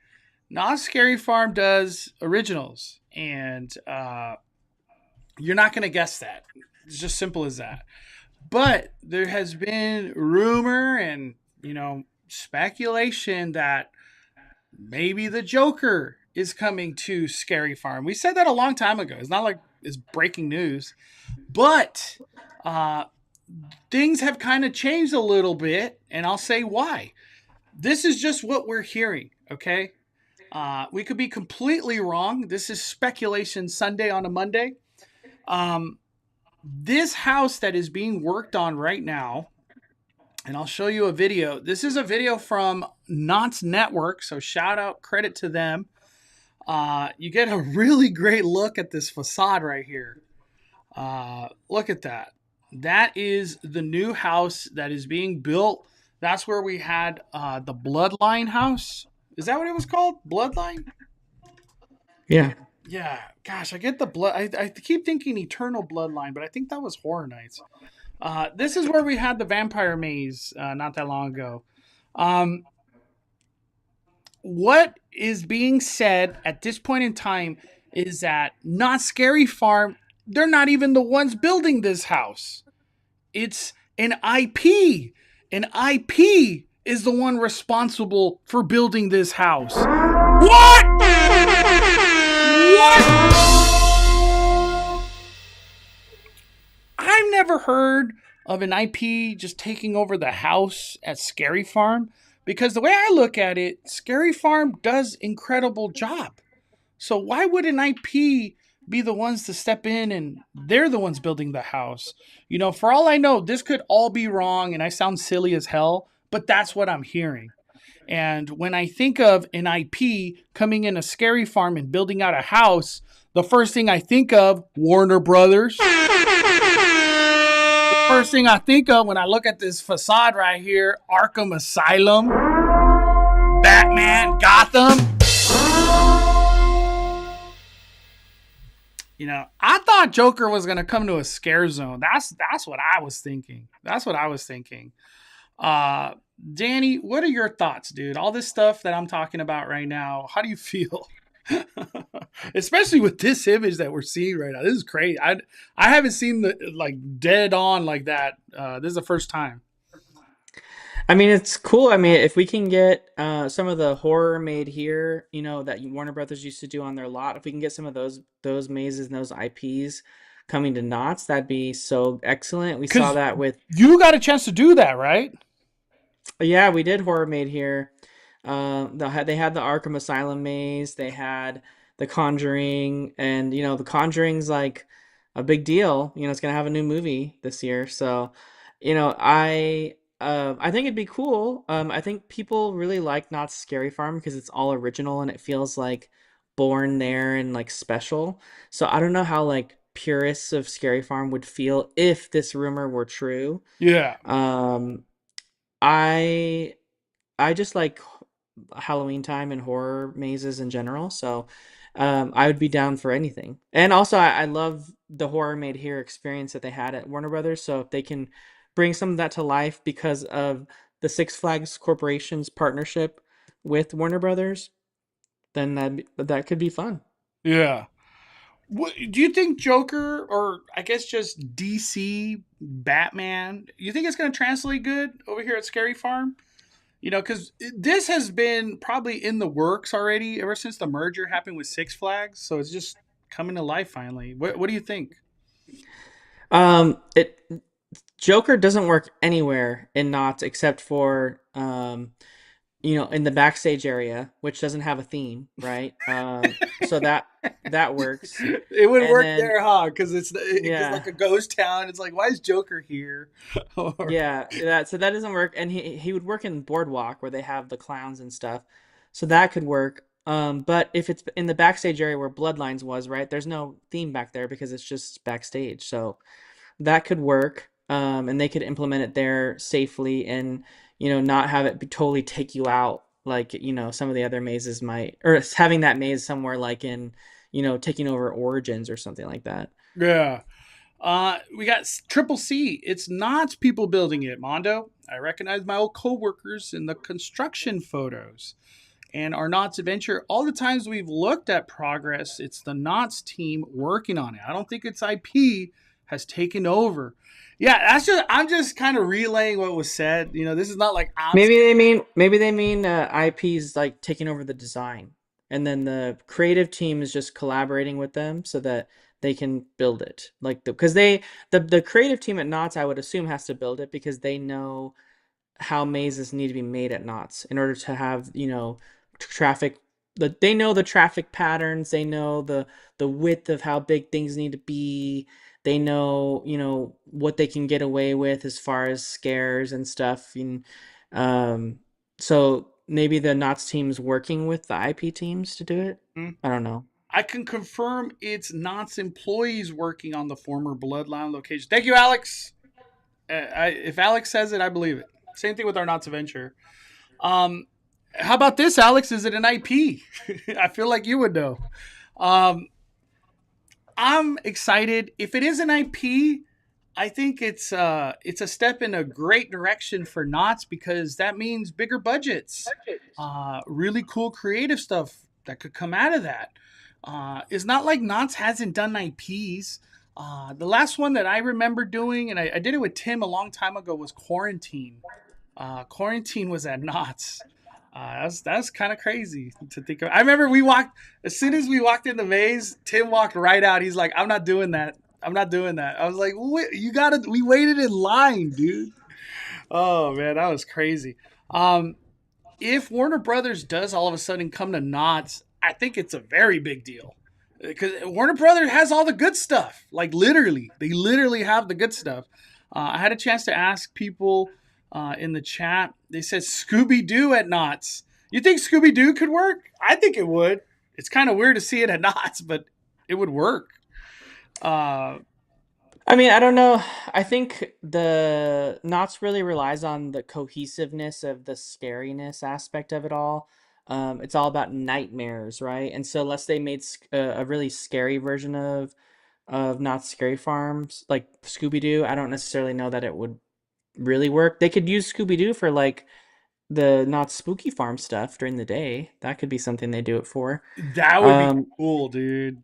Not Scary Farm does originals, and you're not going to guess that. It's just simple as that. But there has been rumor and speculation that maybe the Joker is coming to Scary Farm. We said that a long time ago. It's not like it's breaking news, but uh, things have kind of changed a little bit, and I'll say why. This is just what we're hearing. Okay, we could be completely wrong. This is speculation Sunday on a Monday. Um, this house that is being worked on right now, and I'll show you a video. This is a video from Knott's Network, so shout out, credit to them. You get a really great look at this facade right here. Look at that. That is the new house that is being built. That's where we had the Bloodline house. Is that what it was called? Bloodline? Yeah. Yeah. Gosh, I get the blood. I keep thinking Eternal Bloodline, but I think that was Horror Nights. This is where we had the vampire maze not that long ago. Um, what is being said at this point in time is that Not Scary Farm, they're not even the ones building this house. It's an IP. An IP is the one responsible for building this house. What? What? I've never heard of an IP just taking over the house at Scary Farm because the way I look at it, Scary Farm does incredible job. So why would an IP be the ones to step in and they're the ones building the house? For all I know, this could all be wrong and I sound silly as hell, but that's what I'm hearing. And when I think of an IP coming in a Scary Farm and building out a house, the first thing I think of, Warner Brothers. First thing I think of when I look at this facade right here, Arkham Asylum, Batman, Gotham. I thought Joker was gonna come to a scare zone. That's what I was thinking. That's what I was thinking. Danny, what are your thoughts, dude? All this stuff that I'm talking about right now, how do you feel? Especially with this image that we're seeing right now. This is crazy. I haven't seen the dead on like that. This is the first time. I mean, it's cool. I mean, if we can get some of the horror made here, that Warner Brothers used to do on their lot, if we can get some of those mazes and those IPs coming to Knott's, that'd be so excellent. We saw Because that with you got a chance to do that, right? yeah, we did horror made here. They had the Arkham Asylum maze, they had the Conjuring, and the Conjuring's like a big deal. It's gonna have a new movie this year, so I think it'd be cool. I think people really like Knott's Scary Farm because it's all original and it feels like born there and like special. So I don't know how like purists of Scary Farm would feel if this rumor were true. Yeah. Um, I I just like Halloween time and horror mazes in general, so I would be down for anything. And also, I love the horror made here experience that they had at Warner Brothers. So if they can bring some of that to life because of the Six Flags Corporation's partnership with Warner Brothers, then that could be fun. Yeah. Do you think Joker, or I guess just DC Batman, you think it's going to translate good over here at Scary Farm? Because this has been probably in the works already ever since the merger happened with Six Flags. So it's just coming to life finally. What do you think? It Joker doesn't work anywhere in Knott's except for in the backstage area, which doesn't have a theme, right? So that works. It would And work then there, huh? Because yeah, like a ghost town, it's like, why is Joker here? Or that doesn't work. And he would work in Boardwalk where they have the clowns and stuff, so that could work. But if it's in the backstage area where Bloodlines was, right? There's no theme back there because it's just backstage. So that could work, and they could implement it there safely, and not have it totally take you out like some of the other mazes might, or having that maze somewhere like in taking over Origins or something like that. yeah. We got Triple C. It's not people building it, Mondo. I recognize my old coworkers in the construction photos. And our Knott's adventure, all the times we've looked at progress, it's the Knott's team working on it. I don't think its IP has taken over. Yeah, I'm just kind of relaying what was said. This is not like I'm Maybe they mean IPs like taking over the design, and then the creative team is just collaborating with them so that they can build it. Like because the creative team at Knott's, I would assume, has to build it because they know how mazes need to be made at Knott's in order to have traffic. They know the traffic patterns. They know the width of how big things need to be. They know what they can get away with as far as scares and stuff. And um, so maybe the Knott's team's working with the IP teams to do it. Hmm. I don't know. I can confirm it's Knott's employees working on the former Bloodline location. Thank you, Alex. If Alex says it, I believe it. Same thing with our Knott's adventure. Um, how about this, Alex? Is it an IP? I feel like you would know. Um, I'm excited. If it is an IP, I think it's a step in a great direction for Knott's because that means bigger budgets, really cool creative stuff that could come out of that. It's not like Knott's hasn't done IPs. The last one that I remember doing, and I did it with Tim a long time ago, was Quarantine. Quarantine was at Knott's. That's kind of crazy to think of. I remember we walked as soon as we walked in the maze. Tim walked right out. He's like, "I'm not doing that. I'm not doing that." I was like, "Wait, you gotta." We waited in line, dude. Oh man, that was crazy. Um, if Warner Brothers does all of a sudden come to Knott's, I think it's a very big deal because Warner Brothers has all the good stuff. Like literally, they literally have the good stuff. I had a chance to ask people in the chat. They said Scooby Doo at Knott's. You think Scooby Doo could work? I think it would. It's kind of weird to see it at Knott's, but it would work. Uh, I mean, I don't know. I think the Knott's really relies on the cohesiveness of the scariness aspect of it all. It's all about nightmares, right? And so, unless they made a really scary version of Knott's Scary Farms, like Scooby Doo, I don't necessarily know that it would really work. They could use Scooby Doo for like the Knott's Spooky Farm stuff during the day. That could be something they do it for. that would be Um, cool, dude.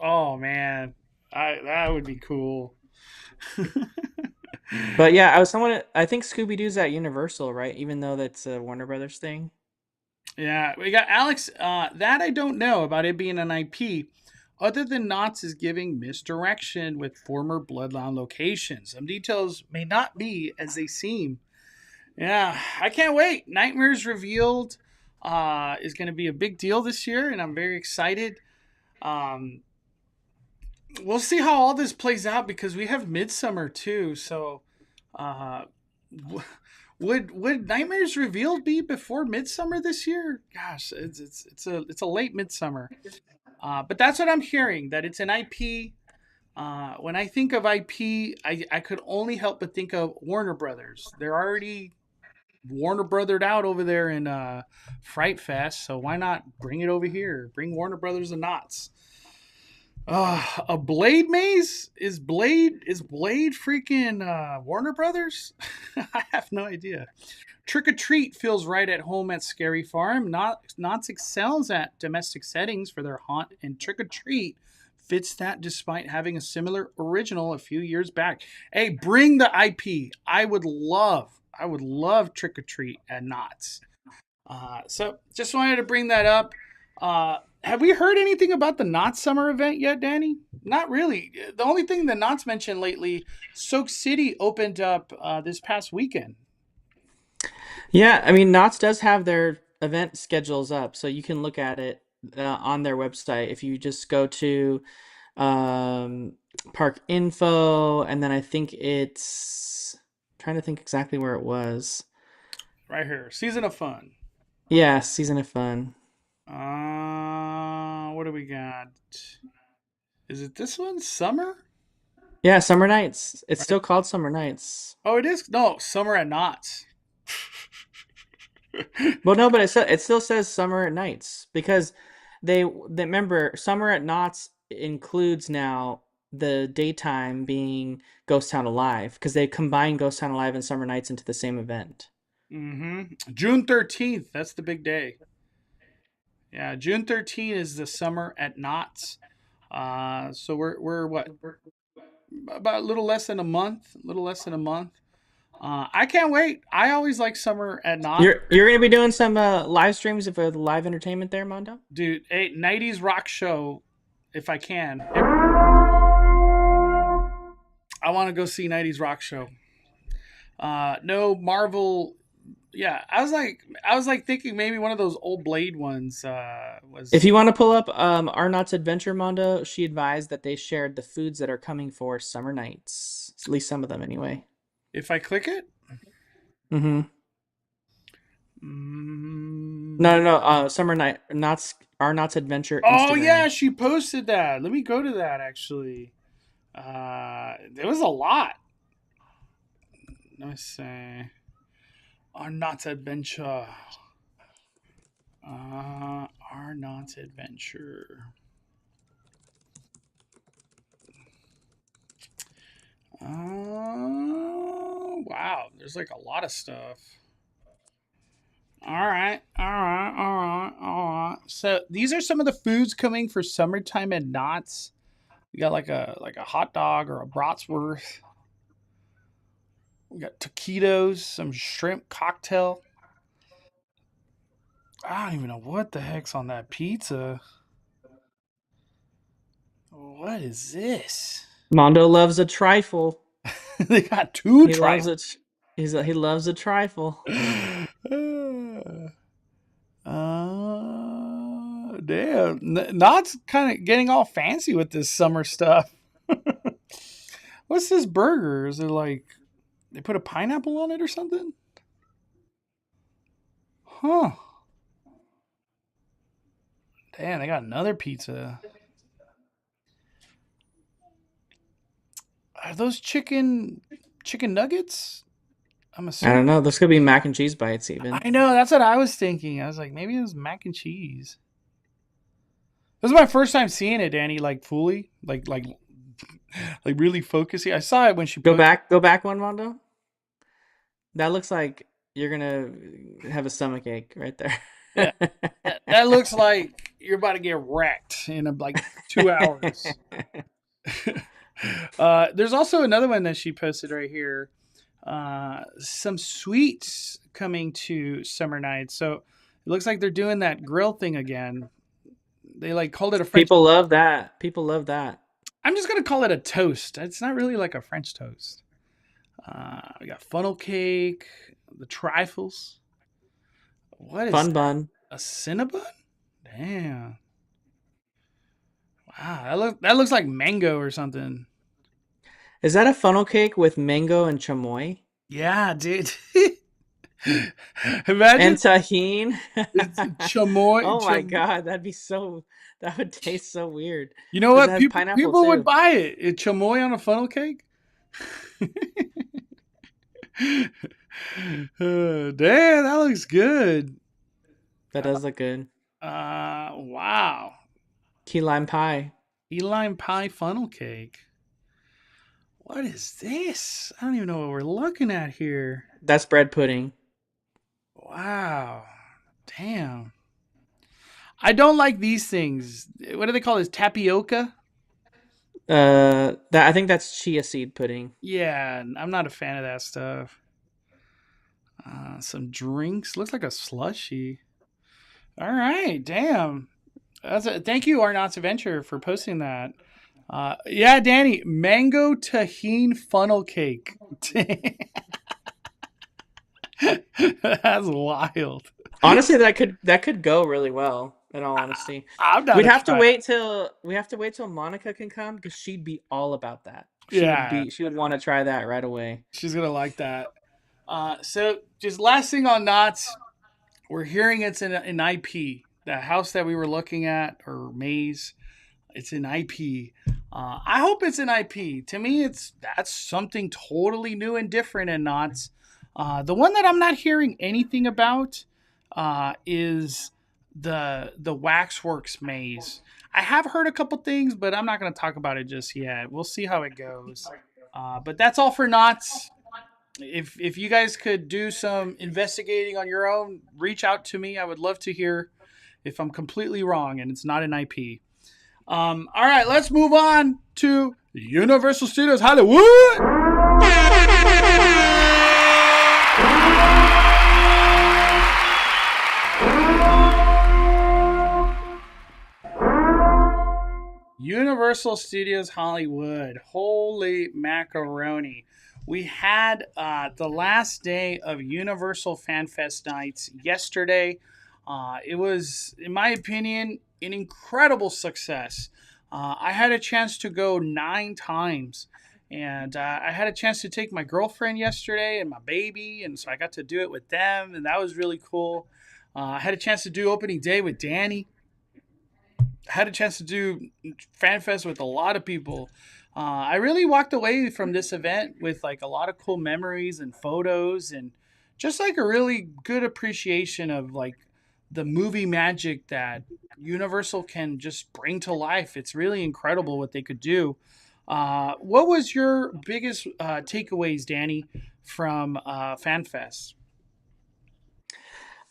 Oh man, that would be cool. but yeah, I think Scooby Doo's at Universal, right? Even though that's a Warner Brothers thing. Yeah, we got Alex. That I don't know about it being an IP. Other than Knott's is giving misdirection with former Bloodline locations. Some details may not be as they seem. Yeah, I can't wait. Nightmares Revealed is going to be a big deal this year, and I'm very excited. Um, we'll see how all this plays out because we have Midsummer too. So, uh, would Nightmares Revealed be before Midsummer this year? Gosh, it's a late Midsummer. But that's what I'm hearing, that it's an IP. When I think of IP, I could only help but think of Warner Brothers. They're already Warner Brothered out over there in Fright Fest, so why not bring it over here? Bring Warner Brothers and Knott's. A Blade maze? Is Blade freaking Warner Brothers? I have no idea. Trick or Treat feels right at home at Scary Farm. Knott's excels at domestic settings for their haunt, and Trick or Treat fits that despite having a similar original a few years back. Hey, bring the IP. I would love Trick or Treat at Knott's. So just wanted to bring that up. Have we heard anything about the Knott Summer event yet, Danny? Not really. The only thing that Knott's mentioned lately, Soak City opened up this past weekend. Yeah, I mean, Knott's does have their event schedules up, so you can look at it on their website. If you just go to um, park info, and then I think it's trying to think exactly where it was. Right here, Season of Fun. Yeah, season of fun. What do we got? Is it this one? Summer? Yeah, summer nights. It's Right. still called summer nights. Oh, it is. No, Summer at Knott's. Well, no, but it still says summer at nights because they remember summer at Knott's includes now the daytime being Ghost Town Alive because they combine Ghost Town Alive and Summer Nights into the same event. June 13th. That's the big day. Yeah, June 13th is the Summer at Knott's. So we're what, about a little less than a month. A little less than a month. I can't wait. I always like Summer at Knott. You're gonna be doing some live streams of live entertainment there, Mondo. Dude, a 90s rock show if I can. I want to go see 90s rock show. No Marvel. Yeah, I was like thinking maybe one of those old Blade ones If was. you want to pull up Arnott's Adventure, Mondo, she advised that they shared the foods that are coming for summer nights. At least some of them, anyway. If I click it. Mm-hmm. Mm, No, no, no. Summer night, Knott's Arnott's Adventure oh Instagram. yeah, she posted that. Let me go to that actually. There was a lot. Let me see. Arnott's Adventure. Arnott's Adventure. Wow. There's like a lot of stuff. All right, all right, all right, all right. So these are some of the foods coming for summertime at Knott's. We got like a hot dog or a bratwurst. We got taquitos, some shrimp cocktail. I don't even know what the heck's on that pizza. What is this? Mondo loves a trifle. They got two He loves trifles. it. He loves a trifle. Damn. Knott's kind of getting all fancy with this summer stuff. What's this burger? Is it like they put a pineapple on it or something? Huh. Damn, they got another pizza. Are those chicken nuggets? I'm I assuming. don't know. This could be mac and cheese bites, even. I know, that's what I was thinking. I was like, maybe it was mac and cheese. This is my first time seeing it, Danny, like fully, like really focusing. I saw it when she posted. Go back one, Mondo. That looks like you're gonna have a stomach ache right there. Yeah, that looks like you're about to get wrecked in like 2 hours. There's also another one that she posted right here. Some sweets coming to summer nights. So it looks like they're doing that grill thing again. They like called it a French. People love that. People love that. I'm just gonna call it a toast. It's not really like a French toast. We got funnel cake, the trifles. What is Fun that? bun. A Cinnabon? Damn. Wow, that looks like mango or something. Is that a funnel cake with mango and chamoy Yeah, dude. and Imagine tahine? it's chamoy. Oh my god, that'd be so. That would taste so weird. You know Does it what? have People pineapple people would too? buy it. Chamoy on a funnel cake. Damn, that looks good. That does look good. Wow. Key lime pie. Key lime pie funnel cake. What is this? I don't even know what we're looking at here. That's bread pudding. Wow. Damn. I don't like these things. What do they call this? Tapioca? That I think that's chia seed pudding. Yeah, I'm not a fan of that stuff. Some drinks. Looks like a slushy. All right, damn. Thank you, Our Knott's Adventure, for posting that. Yeah, Danny, mango tahine funnel cake. That's wild. Honestly, that could go really well. In all honesty, I'm down we'd to have to try it. wait till Monica can come because she'd be all about that. Yeah, She would want to try that right away. she's gonna like that. So just last thing on Knott's, we're hearing it's in an IP. The house that we were looking at, or maze, it's an IP. I hope it's an IP. To me, that's something totally new and different in Knott's. The one that I'm not hearing anything about is the Waxworks maze. I have heard a couple things, but I'm not going to talk about it just yet. We'll see how it goes. But that's all for Knott's. If you guys could do some investigating on your own, reach out to me. I would love to hear if I'm completely wrong and it's not an IP. All right, let's move on to Universal Studios Hollywood. Universal Studios Hollywood. Holy macaroni. We had the last day of Universal FanFest nights yesterday. It was, in my opinion, an incredible success. I had a chance to go 9 times, and I had a chance to take my girlfriend yesterday and my baby, and so I got to do it with them, and that was really cool. I had a chance to do opening day with Danny. I had a chance to do FanFest with a lot of people. I really walked away from this event with like a lot of cool memories and photos, and just like a really good appreciation of like the movie magic that Universal can just bring to life. It's really incredible what they could do. What was your biggest takeaways, Danny, from FanFest?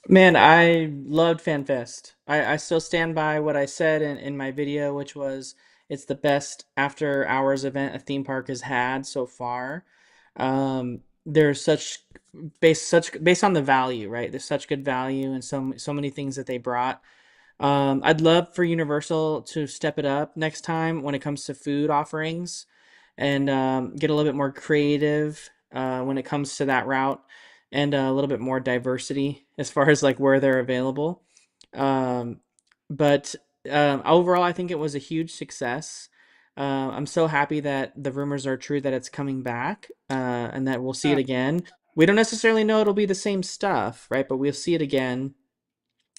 Man, I loved FanFest. I still stand by what I said in my video, which was it's the best after hours event a theme park has had so far. There's based on the value, right? There's such good value and so many things that they brought. I'd love for Universal to step it up next time when it comes to food offerings and get a little bit more creative when it comes to that route and a little bit more diversity as far as like where they're available. Um, but overall, I think it was a huge success. I'm so happy that the rumors are true that it's coming back and that we'll see it again. We don't necessarily know it'll be the same stuff, right? But we'll see it again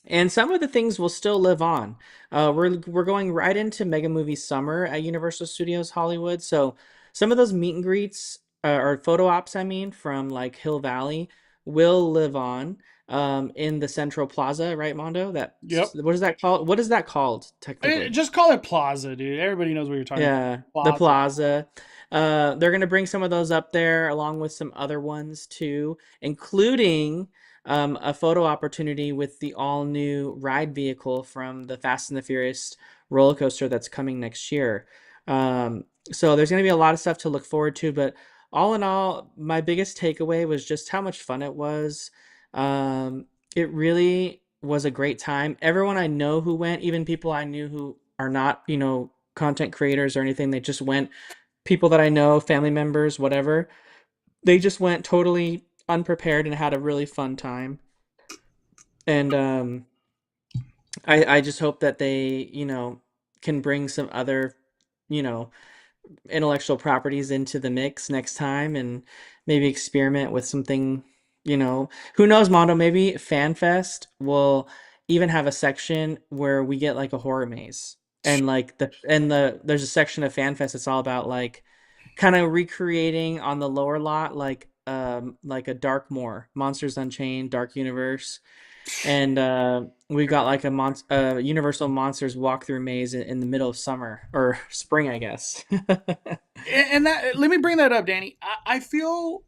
and some of the things will still live on. We're going right into Mega Movie Summer at Universal Studios Hollywood, so some of those meet and greets or photo ops, I mean, from like Hill Valley, will live on in the Central Plaza, right, Mondo? That Yep. what is that called? What is that called technically? Just call it Plaza, dude. Everybody knows what you're talking about. Yeah, the Plaza. plaza. They're gonna bring some of those up there along with some other ones too, including a photo opportunity with the all new ride vehicle from the Fast and the Furious roller coaster that's coming next year. So there's gonna be a lot of stuff to look forward to, but all in all, my biggest takeaway was just how much fun it was. It really was a great time. Everyone I know who went, even people I knew who are not, content creators or anything. They just went, people that I know, family members, whatever. They just went totally unprepared and had a really fun time. And I just hope that they, can bring some other, you know, intellectual properties into the mix next time and maybe experiment with something, who knows, Mondo, maybe FanFest will even have a section where we get like a horror maze. And like there's a section of FanFest that's all about like kind of recreating on the lower lot like a Dark Moor, Monsters Unchained, Dark Universe. And we got like a Universal Monsters walkthrough maze in the middle of summer or spring, I guess. And that, let me bring that up, Danny. I feel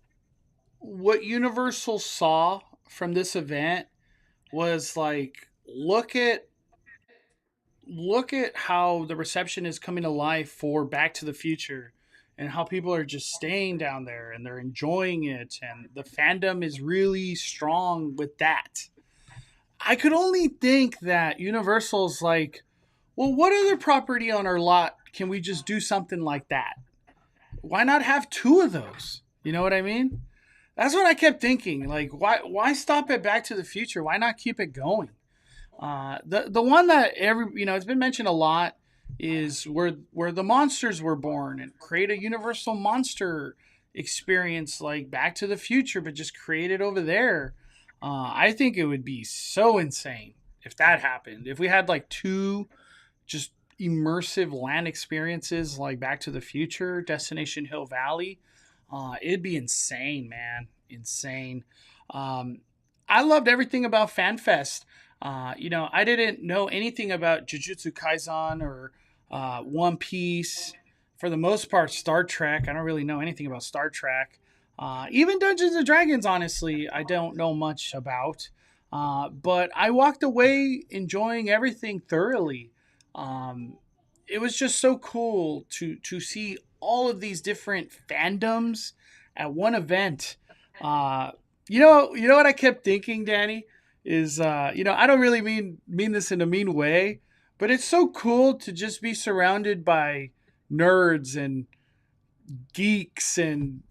what Universal saw from this event was like, look at how the reception is coming to life for Back to the Future, and how people are just staying down there and they're enjoying it, and the fandom is really strong with that. I could only think that Universal's like, well, what other property on our lot can we just do something like that? Why not have two of those? You know what I mean? That's what I kept thinking. Like, why stop at Back to the Future? Why not keep it going? The one that it's been mentioned a lot is where the monsters were born, and create a universal monster experience like Back to the Future, but just create it over there. I think it would be so insane if that happened. If we had like two just immersive land experiences like Back to the Future, Destination Hill Valley, it'd be insane, man, insane. Um, I loved everything about FanFest. I didn't know anything about Jujutsu Kaisen or One Piece. For the most part, Star Trek. I don't really know anything about Star Trek. Even Dungeons and Dragons, honestly, I don't know much about. But I walked away enjoying everything thoroughly. Um, it was just so cool to see all of these different fandoms at one event. Uh, you know what I kept thinking, Danny, is I don't really mean this in a mean way, but it's so cool to just be surrounded by nerds and geeks and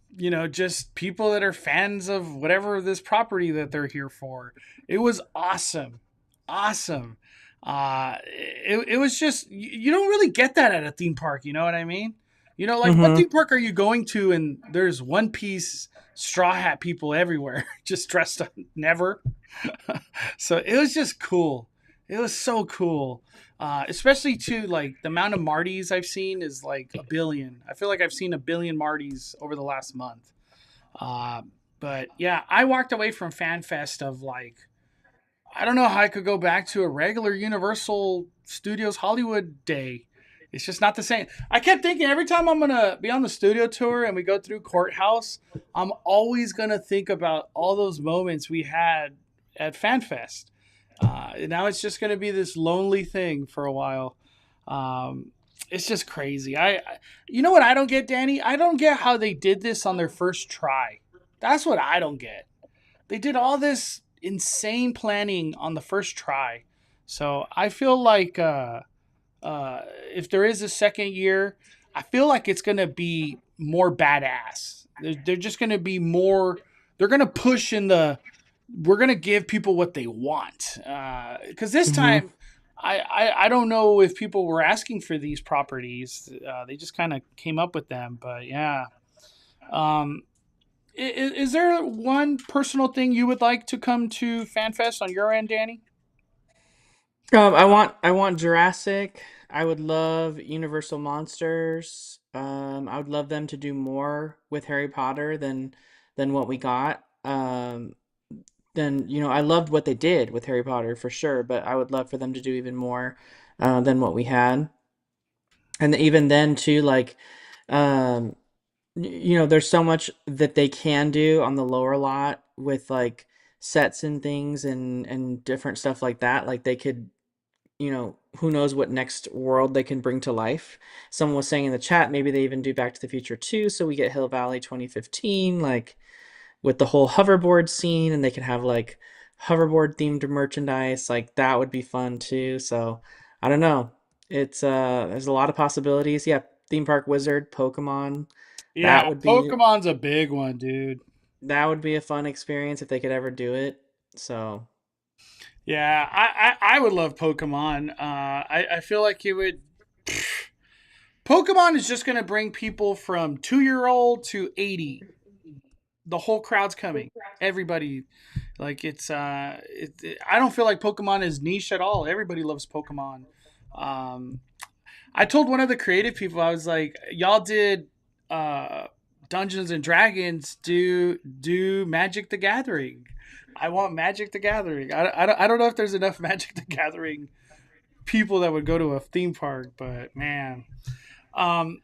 just people that are fans of whatever this property that they're here for. It was awesome, awesome. It was just you don't really get that at a theme park. You know what I mean? Like what Mm-hmm. theme park are you going to and there's One Piece straw hat people everywhere just dressed up? Never. So it was just cool. It was so cool. Especially to like the amount of Martys I've seen is like a billion. I feel like I've seen a billion Martys over the last month. Uh, but yeah, I walked away from FanFest of like, I don't know how I could go back to a regular Universal Studios Hollywood day. It's just not the same. I kept thinking every time I'm gonna be on the studio tour and we go through Courthouse, I'm always gonna think about all those moments we had at FanFest. Now it's just gonna be this lonely thing for a while. Um, it's just crazy. You know what I don't get, Danny? I don't get how they did this on their first try. That's what I don't get. They did all this insane planning on the first try. So I feel like if there is a second year, I feel like it's going to be more badass. They're just going to be more, they're going to push in the, we're going to give people what they want. Because this Mm-hmm. time, I don't know if people were asking for these properties. They just kind of came up with them. But yeah. Um, is there one personal thing you would like to come to FanFest on your end, Danny? I want Jurassic. I would love Universal Monsters. I would love them to do more with Harry Potter than what we got. Then I loved what they did with Harry Potter for sure, but I would love for them to do even more than what we had. And even then too, like, um, there's so much that they can do on the lower lot with like sets and things and different stuff like that. Like they could, who knows what next world they can bring to life. Someone was saying in the chat, maybe they even do Back to the Future 2, so we get Hill Valley 2015, like with the whole hoverboard scene, and they can have like hoverboard themed merchandise. Like that would be fun too. So I don't know. It's there's a lot of possibilities. Yeah, theme park wizard, Pokemon. That Yeah, would be Pokemon's a big one, dude. that would be a fun experience if they could ever do it. So Yeah, I would love Pokemon. I feel like it would. Pokemon is just going to bring people from 2-year-old to 80. The whole crowd's coming. Everybody, like I don't feel like Pokemon is niche at all. Everybody loves Pokemon. Um, I told one of the creative people, I was like, y'all did uh, Dungeons and Dragons, do Magic the Gathering. I want Magic the Gathering. I don't know if there's enough Magic the Gathering people that would go to a theme park, but man. Um,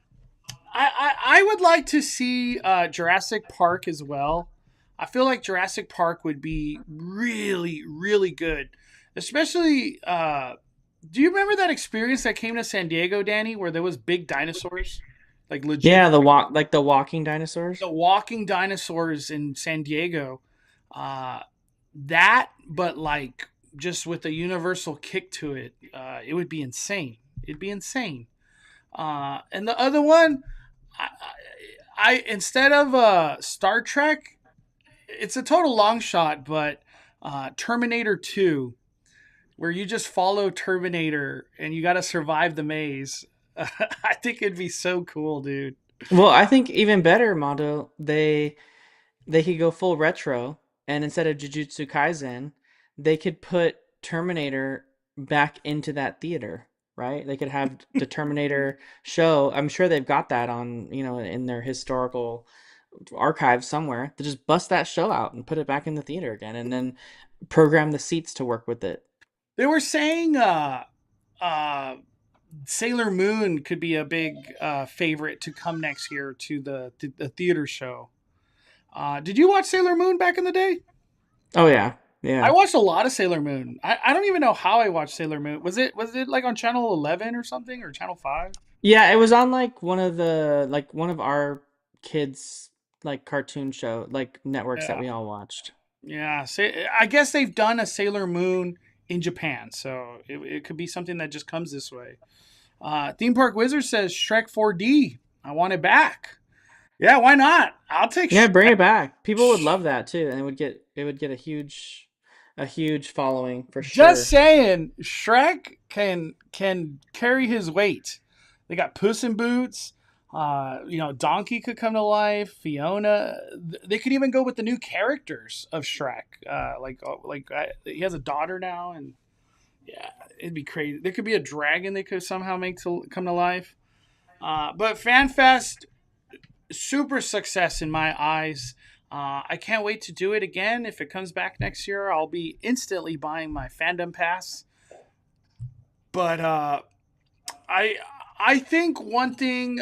I would like to see Jurassic Park as well. I feel like Jurassic Park would be really, really good. Especially, do you remember that experience that came to San Diego, Danny, where there was big dinosaurs? Like legit, yeah, the walking dinosaurs. the walking dinosaurs in San Diego. Uh, that, but like just with a universal kick to it, it would be insane. It'd be insane. And the other one, I, I instead of Star Trek, it's a total long shot, but Terminator 2, where you just follow Terminator and you got to survive the maze. I think it'd be so cool, dude. Well, I think even better, Mondo, they could go full retro, and instead of Jujutsu Kaisen, they could put Terminator back into that theater, right? They could have the Terminator show. I'm sure they've got that on, in their historical archive somewhere. To just bust that show out and put it back in the theater again, and then program the seats to work with it. They were saying uh, Sailor Moon could be a big favorite to come next year to the theater show. Did you watch Sailor Moon back in the day? Oh yeah, I yeah. watched a lot of Sailor Moon. I don't even know how I watched Sailor Moon. Was it like on channel 11 or something, or channel 5? Yeah, it was on like one of our kids like cartoon show like networks that Yeah. we all watched. Yeah. I guess they've done a Sailor Moon in Japan, so it could be something that just comes this way. Theme Park Wizard says Shrek 4D. I want it back. Yeah, why not? I'll take Yeah, bring Shrek. it back. People would love that too, and it would get a huge following for Just sure. saying, Shrek can carry his weight. They got Puss in Boots. Donkey could come to life. Fiona. They could even go with the new characters of Shrek. He has a daughter now, and yeah, it'd be crazy. There could be a dragon they could somehow make to come to life. But FanFest, super success in my eyes. I can't wait to do it again. If it comes back next year, I'll be instantly buying my fandom pass. But I I think one thing,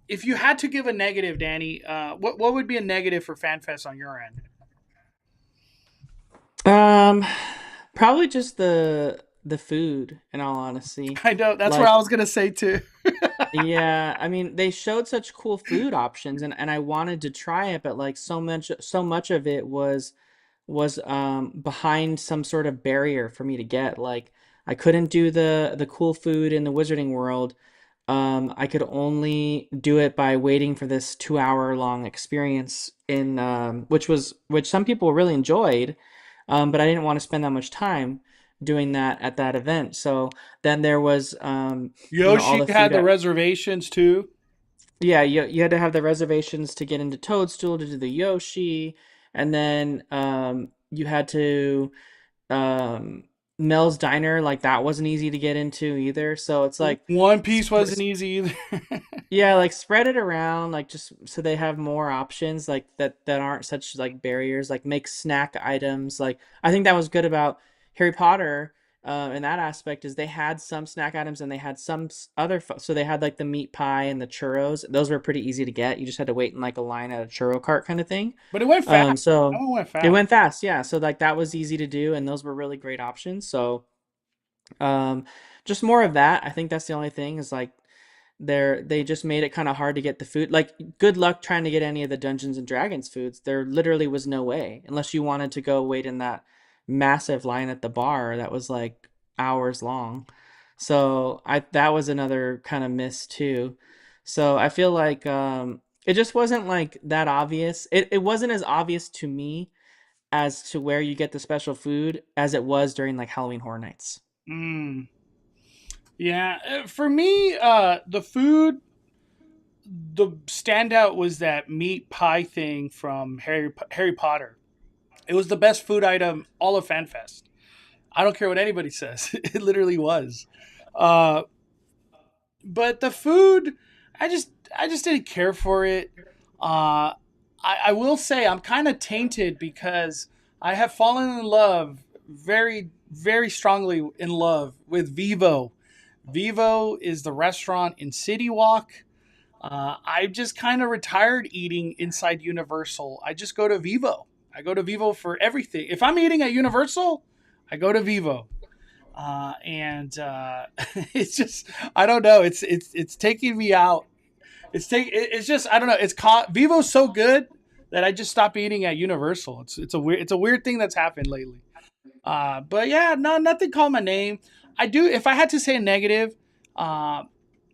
if you had to give a negative, Danny, what would be a negative for FanFest on your end? Um, Probably just the food. In all honesty, I know that's what I like was gonna say too. yeah, I mean they showed such cool food options, and I wanted to try it, but like so much of it was behind some sort of barrier for me to get. Like I couldn't do the cool food in the Wizarding World. I could only do it by waiting for this 2 hour long experience in which some people really enjoyed, but I didn't want to spend that much time doing that at that event. So then there was all Yoshi the had food. the reservations too. Yeah, you had to have the reservations to get into Toadstool to do the Yoshi, and then you had to um, Mel's Diner, like that wasn't easy to get into either. So it's like, One Piece sp- wasn't easy either. yeah, like spread it around, like just so they have more options, like that aren't such like barriers. Like make snack items. Like I think that was good about Harry Potter. In that aspect, is they had some snack items and they had some so they had like the meat pie and the churros. Those were pretty easy to get. You just had to wait in like a line at a churro cart kind of thing. But it went fast. That So one went it fast. went fast, yeah. So like that was easy to do, and those were really great options. So um, just more of that. I think that's the only thing is like they just made it kind of hard to get the food. Like good luck trying to get any of the Dungeons and Dragons foods. There literally was no way unless you wanted to go wait in that massive line at the bar that was like hours long. So I that was another kind of miss too. So I feel like it just wasn't like that obvious. It wasn't as obvious to me as to where you get the special food as it was during like Halloween Horror Nights. Mm. Yeah, for me, the food, the standout was that meat pie thing from Harry Potter. It was the best food item all of FanFest. I don't care what anybody says. It literally was. Uh, but the food, I just didn't care for it. I will say I'm kind of tainted because I have fallen in love very very strongly in love with Vivo. Vivo is the restaurant in City Walk. I've just kind of retired eating inside Universal. I just go to Vivo. I go to Vivo for everything. If I'm eating at Universal, I go to Vivo. And it's just I don't know. It's taking me out. It's just I don't know. It's caught Vivo's so good that I just stopped eating at Universal. It's a weird thing that's happened lately. But yeah, no, nothing called my name. I do. If I had to say a negative, Uh,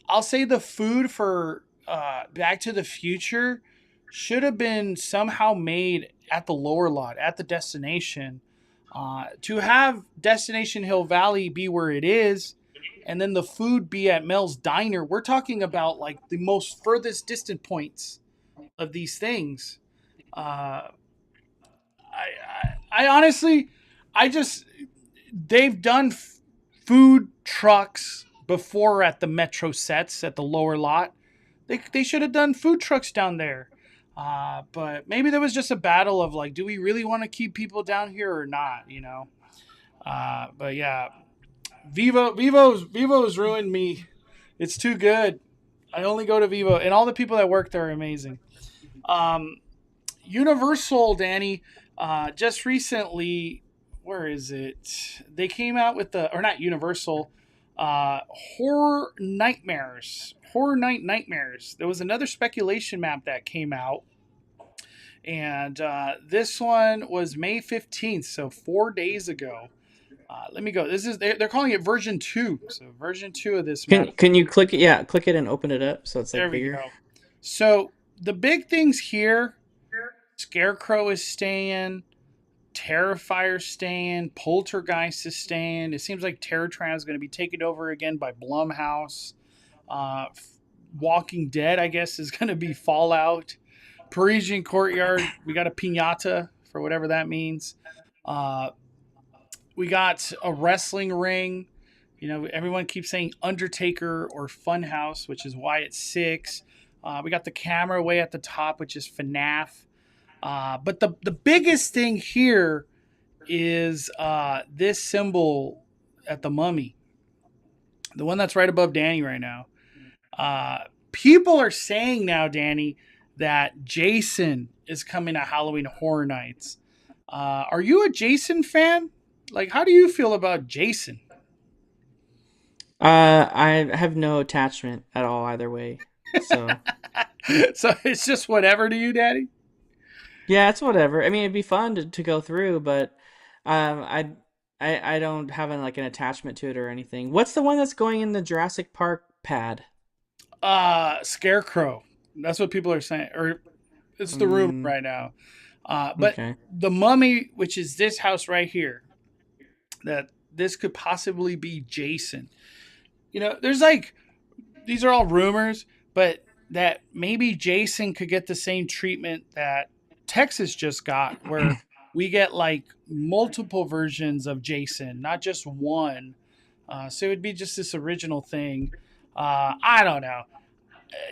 I'll say the food for Back to the Future should have been somehow made at the lower lot, at the destination. To have Destination Hill Valley be where it is, and then the food be at Mel's Diner, we're talking about like the most furthest distant points of these things. Uh, I honestly, I just they've done food trucks before at the Metro sets at the lower lot. They should have done food trucks down there. But maybe there was just a battle of like, do we really want to keep people down here or not? You know. But yeah, Vivo's ruined me. It's too good. I only go to Vivo, and all the people that work there are amazing. Um, Universal, Danny, just recently, where is it? They came out with or not Universal, Horror Night Nightmares. There was another speculation map that came out, and this one was May 15th, so 4 days ago. Let me go. They're calling it version 2, so version 2 of this map. Can you click it? Yeah, click it and open it up so it's There like we bigger. go. So the big things here: Scarecrow is staying, Terrifier staying, Poltergeist is staying. It seems like Terrortran is going to be taken over again by Blumhouse. Uh, Walking Dead, I guess, is going to be Fallout. Parisian Courtyard, we got a pinata for whatever that means. Uh, we got a wrestling ring. You know, everyone keeps saying Undertaker or Funhouse, which is why it's 6. We got the camera way at the top, which is FNAF. But the biggest thing here is this symbol at the Mummy, the one that's right above Danny right now. People are saying now, Danny, that Jason is coming to Halloween Horror Nights. Are you a Jason fan? Like, how do you feel about Jason? I have no attachment at all either way. So So it's just whatever to you, Daddy? yeah, it's whatever. I mean, it'd be fun to go through, but um, I I don't have like an attachment to it or anything. What's the one that's going in the Jurassic Park pad? Scarecrow. That's what people are saying, or it's the rumor Mm, right now. But okay. the Mummy, which is this house right here, that this could possibly be Jason. You know, there's like these are all rumors, but that maybe Jason could get the same treatment that Texas just got, where we get like multiple versions of Jason, not just one. So it would be just this original thing. I don't know.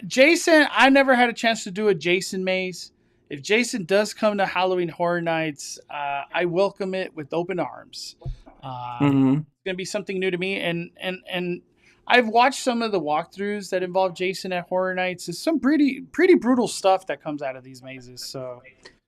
Jason, I never had a chance to do a Jason maze. If Jason does come to Halloween Horror Nights, I welcome it with open arms. Hmm. It's gonna be something new to me, and I've watched some of the walkthroughs that involve Jason at Horror Nights. It's some pretty brutal stuff that comes out of these mazes. So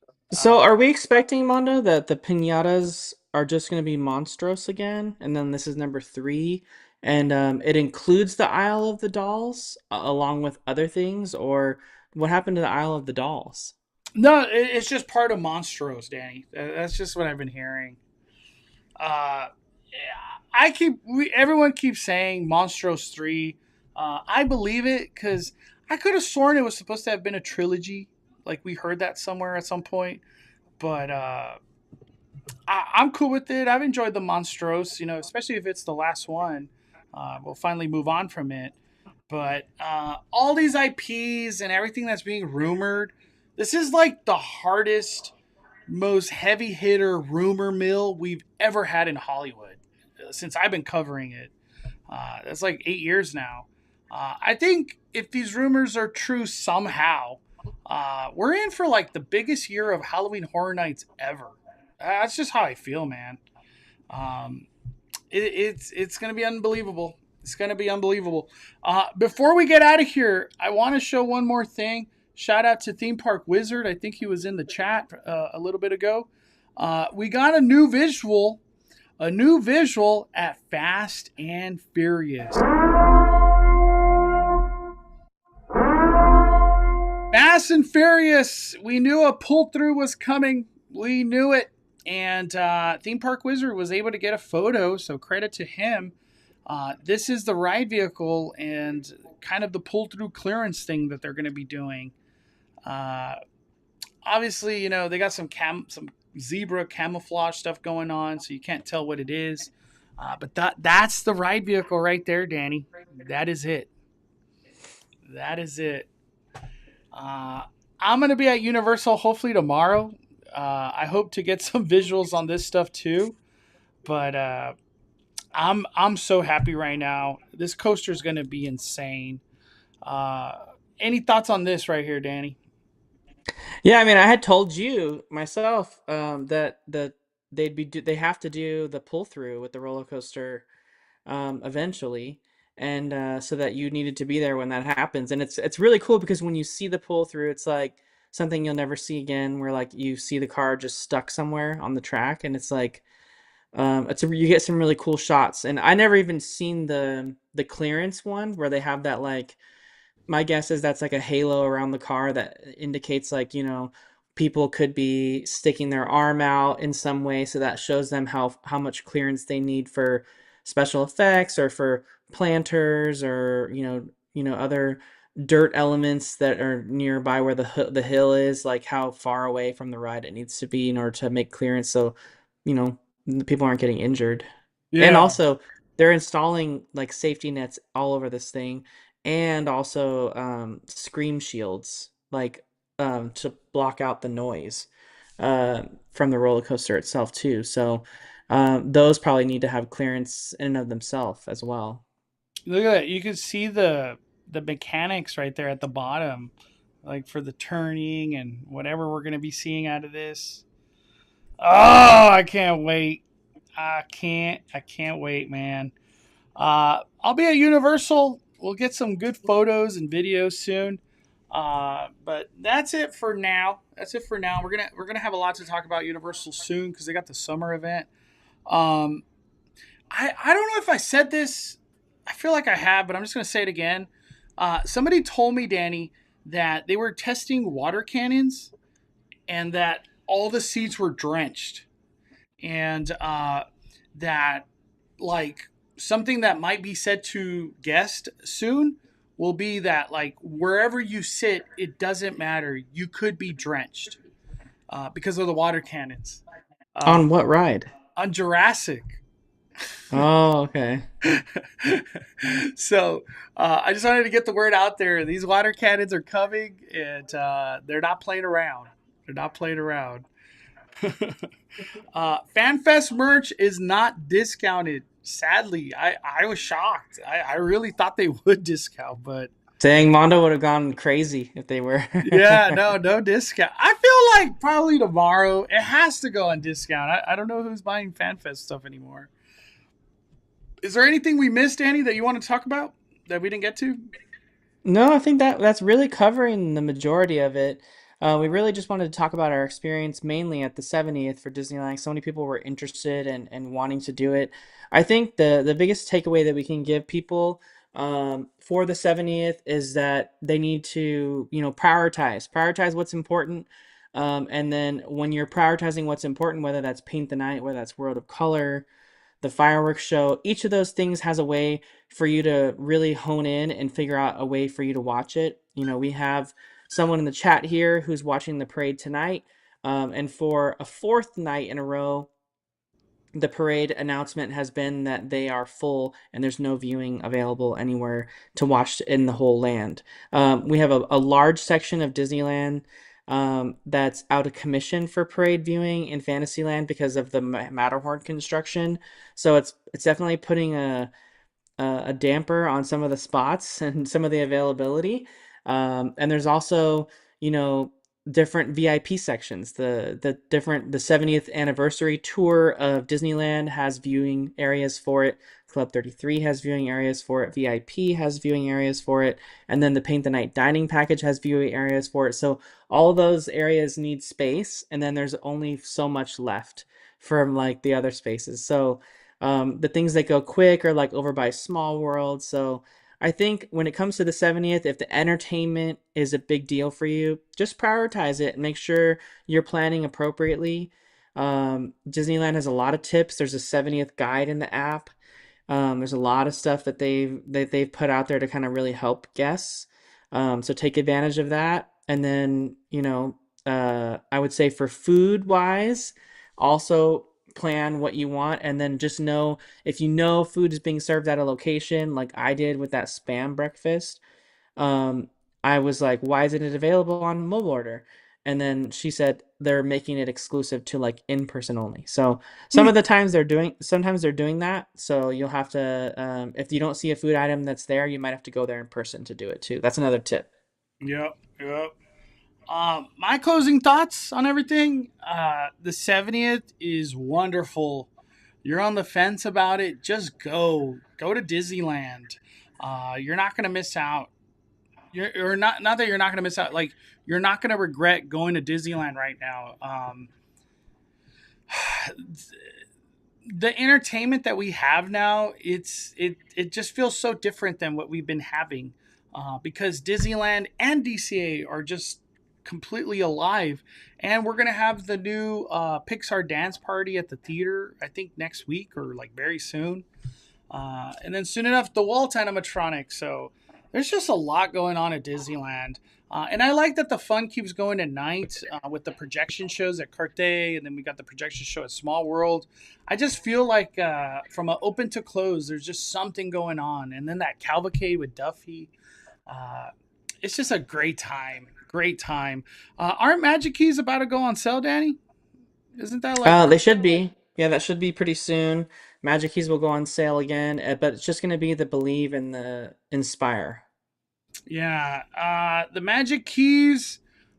uh, So are we expecting, Mondo, that the pinatas are just going to be monstrous again, and then this is number 3, and it includes the Isle of the Dolls along with other things, or what happened to the Isle of the Dolls? no, it's just part of Monstros, Danny. That's just what I've been hearing. Uh, everyone keeps saying Monstros 3. I believe it because I could have sworn it was supposed to have been a trilogy. Like we heard that somewhere at some point, but I'm cool with it. I've enjoyed the Monstros, you know, especially if it's the last one. We'll finally move on from it. But all these IPs and everything that's being rumored, this is like the hardest, most heavy hitter rumor mill we've ever had in Hollywood since I've been covering it. That's like 8 years now. I think if these rumors are true somehow, we're in for like the biggest year of Halloween Horror Nights ever. That's just how I feel, man. Um, it's gonna be unbelievable. It's gonna be unbelievable. Before we get out of here, I want to show one more thing. Shout out to Theme Park Wizard. I think he was in the chat a little bit ago. We got a new visual at Fast and Furious. Fast and Furious. We knew a pull through was coming. We knew it. And Theme Park Wizard was able to get a photo, so credit to him. This is the ride vehicle and kind of the pull through clearance thing that they're going to be doing. Uh, Obviously, they got some zebra camouflage stuff going on, so you can't tell what it is. But that's the ride vehicle right there, Danny. That is it. That is it. Uh, I'm gonna be at Universal hopefully tomorrow. I hope to get some visuals on this stuff too. But I'm so happy right now. This coaster is gonna be insane. Uh, any thoughts on this right here, Danny? Yeah, I mean, I had told you myself that they have to do the pull through with the roller coaster eventually, and so that you needed to be there when that happens. And it's really cool because when you see the pull through, it's like something you'll never see again, where like you see the car just stuck somewhere on the track, and it's like you get some really cool shots. And I never even seen the clearance one where they have that like my guess is that's like a halo around the car that indicates like people could be sticking their arm out in some way, so that shows them how much clearance they need for special effects or for planters or other dirt elements that are nearby where the hill is, like how far away from the ride it needs to be in order to make clearance, so you know the people aren't getting injured. And Yeah. also, they're installing like safety nets all over this thing, and also scream shields, like to block out the noise from the roller coaster itself too. So those probably need to have clearance in and of themselves as well. Look at that. You can see the mechanics right there at the bottom, like for the turning and whatever we're going to be seeing out of this. Oh, I can't wait. I can't wait, man. I'll be at Universal. We'll get some good photos and videos soon. But that's it for now. That's it for now. We're gonna have a lot to talk about Universal soon because they got the summer event. Um, I don't know if I said this. I feel like I have, but I'm just gonna say it again. Somebody told me, Danny, that they were testing water cannons and that all the seats were drenched, and that like something that might be said to guests soon will be that like wherever you sit, it doesn't matter. You could be drenched because of the water cannons uh, On what ride? on Jurassic. Oh, okay. So I just wanted to get the word out there. These water cannons are coming, and they're not playing around. They're not playing around. FanFest merch is not discounted. Sadly, I was shocked. I really thought they would discount, but Dang, Mondo would have gone crazy if they were. yeah, no discount. I feel like probably tomorrow it has to go on discount. I don't know who's buying FanFest stuff anymore. Is there anything we missed, Danny, that you want to talk about that we didn't get to? No, I think that's really covering the majority of it. We really just wanted to talk about our experience mainly at the 70th for Disneyland. So many people were interested and wanting to do it. I think the biggest takeaway that we can give people for the 70th is that they need to, prioritize what's important. And then when you're prioritizing what's important, whether that's Paint the Night, whether that's World of Color, the fireworks show, each of those things has a way for you to really hone in and figure out a way for you to watch it. We have someone in the chat here who's watching the parade tonight. And for a fourth night in a row, the parade announcement has been that they are full and there's no viewing available anywhere to watch in the whole land. We have a large section of Disneyland that's out of commission for parade viewing in Fantasyland because of the Matterhorn construction. So it's definitely putting a damper on some of the spots and some of the availability. And there's also, you know, different VIP sections. The 70th anniversary tour of Disneyland has viewing areas for it. Club 33 has viewing areas for it. VIP has viewing areas for it. And then the Paint the Night dining package has viewing areas for it. So all those areas need space, and then there's only so much left from like the other spaces. So the things that go quick are like over by Small World. So I think when it comes to the 70th, if the entertainment is a big deal for you, just prioritize it and make sure you're planning appropriately. Disneyland has a lot of tips. There's a 70th guide in the app. There's a lot of stuff that they've put out there to kind of really help guests. So take advantage of that. And then, I would say for food wise, also plan what you want, and then just know if you know food is being served at a location, like I did with that spam breakfast. um, I was like, why isn't it available on mobile order? And then she said they're making it exclusive to like in person only. So sometimes they're doing that. So you'll have to, if you don't see a food item that's there, you might have to go there in person to do it too. That's another tip. Yep, yep. My closing thoughts on everything. The 70th is wonderful. You're on the fence about it. Just go. Go to Disneyland. You're not gonna miss out. You're not that you're not gonna miss out. Like you're not gonna regret going to Disneyland right now. The entertainment that we have now, it just feels so different than what we've been having, because Disneyland and DCA are just completely alive, and we're gonna have the new Pixar dance party at the theater. I think next week or like very soon, and then soon enough the Walt animatronic. So there's just a lot going on at Disneyland. And I like that the fun keeps going at night, with the projection shows at Cartier, and then we got the projection show at Small World. I just feel like, from a open to close, there's just something going on. And then that cavalcade with Duffy. Uh, it's just a great time. Great time. Aren't Magic Keys about to go on sale, Danny? Isn't that like. They should be. Yeah, that should be pretty soon. Magic Keys will go on sale again, but it's just going to be the Believe and the Inspire. Yeah, the Magic Keys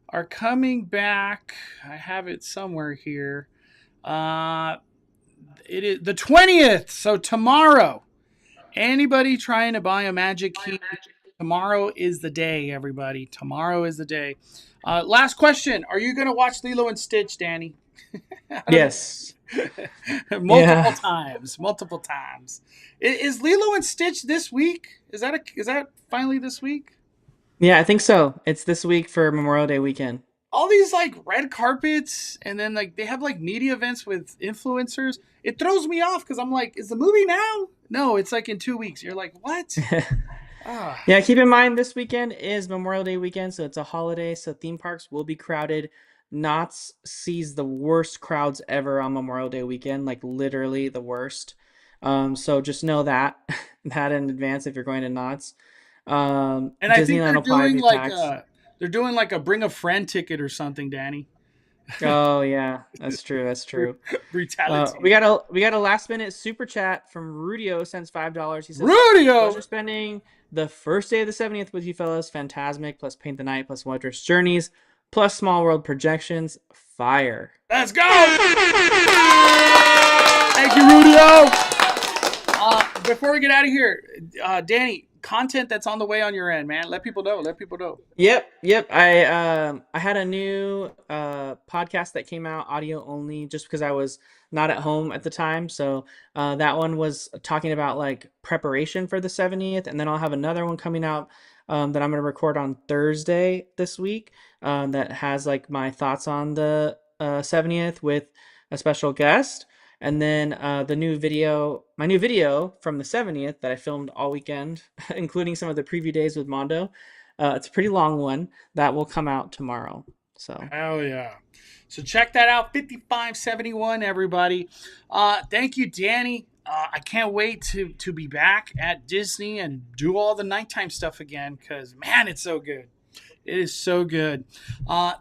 are coming back. I have it somewhere here. Uh, it is the 20th, so tomorrow. Anybody trying to buy a Magic Key, tomorrow is the day, everybody. Tomorrow is the day. Last question. Are you going to watch Lilo and Stitch, Danny? Yes. Multiple Yeah. times. Multiple times. Is Lilo and Stitch this week? Is that finally this week? Yeah, I think so. It's this week for Memorial Day weekend. All these like red carpets, and then like they have like media events with influencers. It throws me off because I'm like, is the movie now? No, it's like in 2 weeks. You're like, what? Ah, Yeah, keep in mind this weekend is Memorial Day weekend, so it's a holiday, so theme parks will be crowded. Knott's sees the worst crowds ever on Memorial Day weekend, like literally the worst. So just know that that in advance if you're going to Knott's. and I think Disneyland will probably be packed. they're doing like a bring a friend ticket or something, Danny. Oh yeah, that's true. That's true. We Brutality. got a last minute super chat from Rudio sends $5. He says, Rudio. "Pleasure spending the first day of the 70th with you fellas. Fantastic. Plus Paint the Night. Plus Wondrous Journeys. Plus Small World Projections. Fire." Let's go. Thank you, Rudio. Before we get out of here, Danny, content that's on the way on your end, man. Let people know. Let people know. Yep. I had a new podcast that came out audio only just because I was not at home at the time. So that one was talking about like preparation for the 70th, and then I'll have another one coming out that I'm gonna record on Thursday this week that has like my thoughts on the 70th with a special guest. And then my new video from the 70th that I filmed all weekend, including some of the preview days with Mondo. It's a pretty long one that will come out tomorrow. So Hell yeah. So check that out. 5571, everybody. Thank you, Danny. I can't wait to be back at Disney and do all the nighttime stuff again because, man, it's so good. It is so good.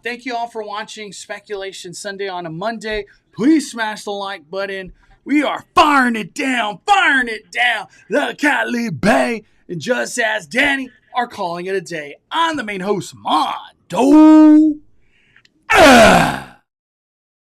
Thank you all for watching Speculation Sunday on a Monday. Please smash the like button. We are firing it down. The Cali Bay. And just as Danny are calling it a day, I'm the main host, Mondo. Ah!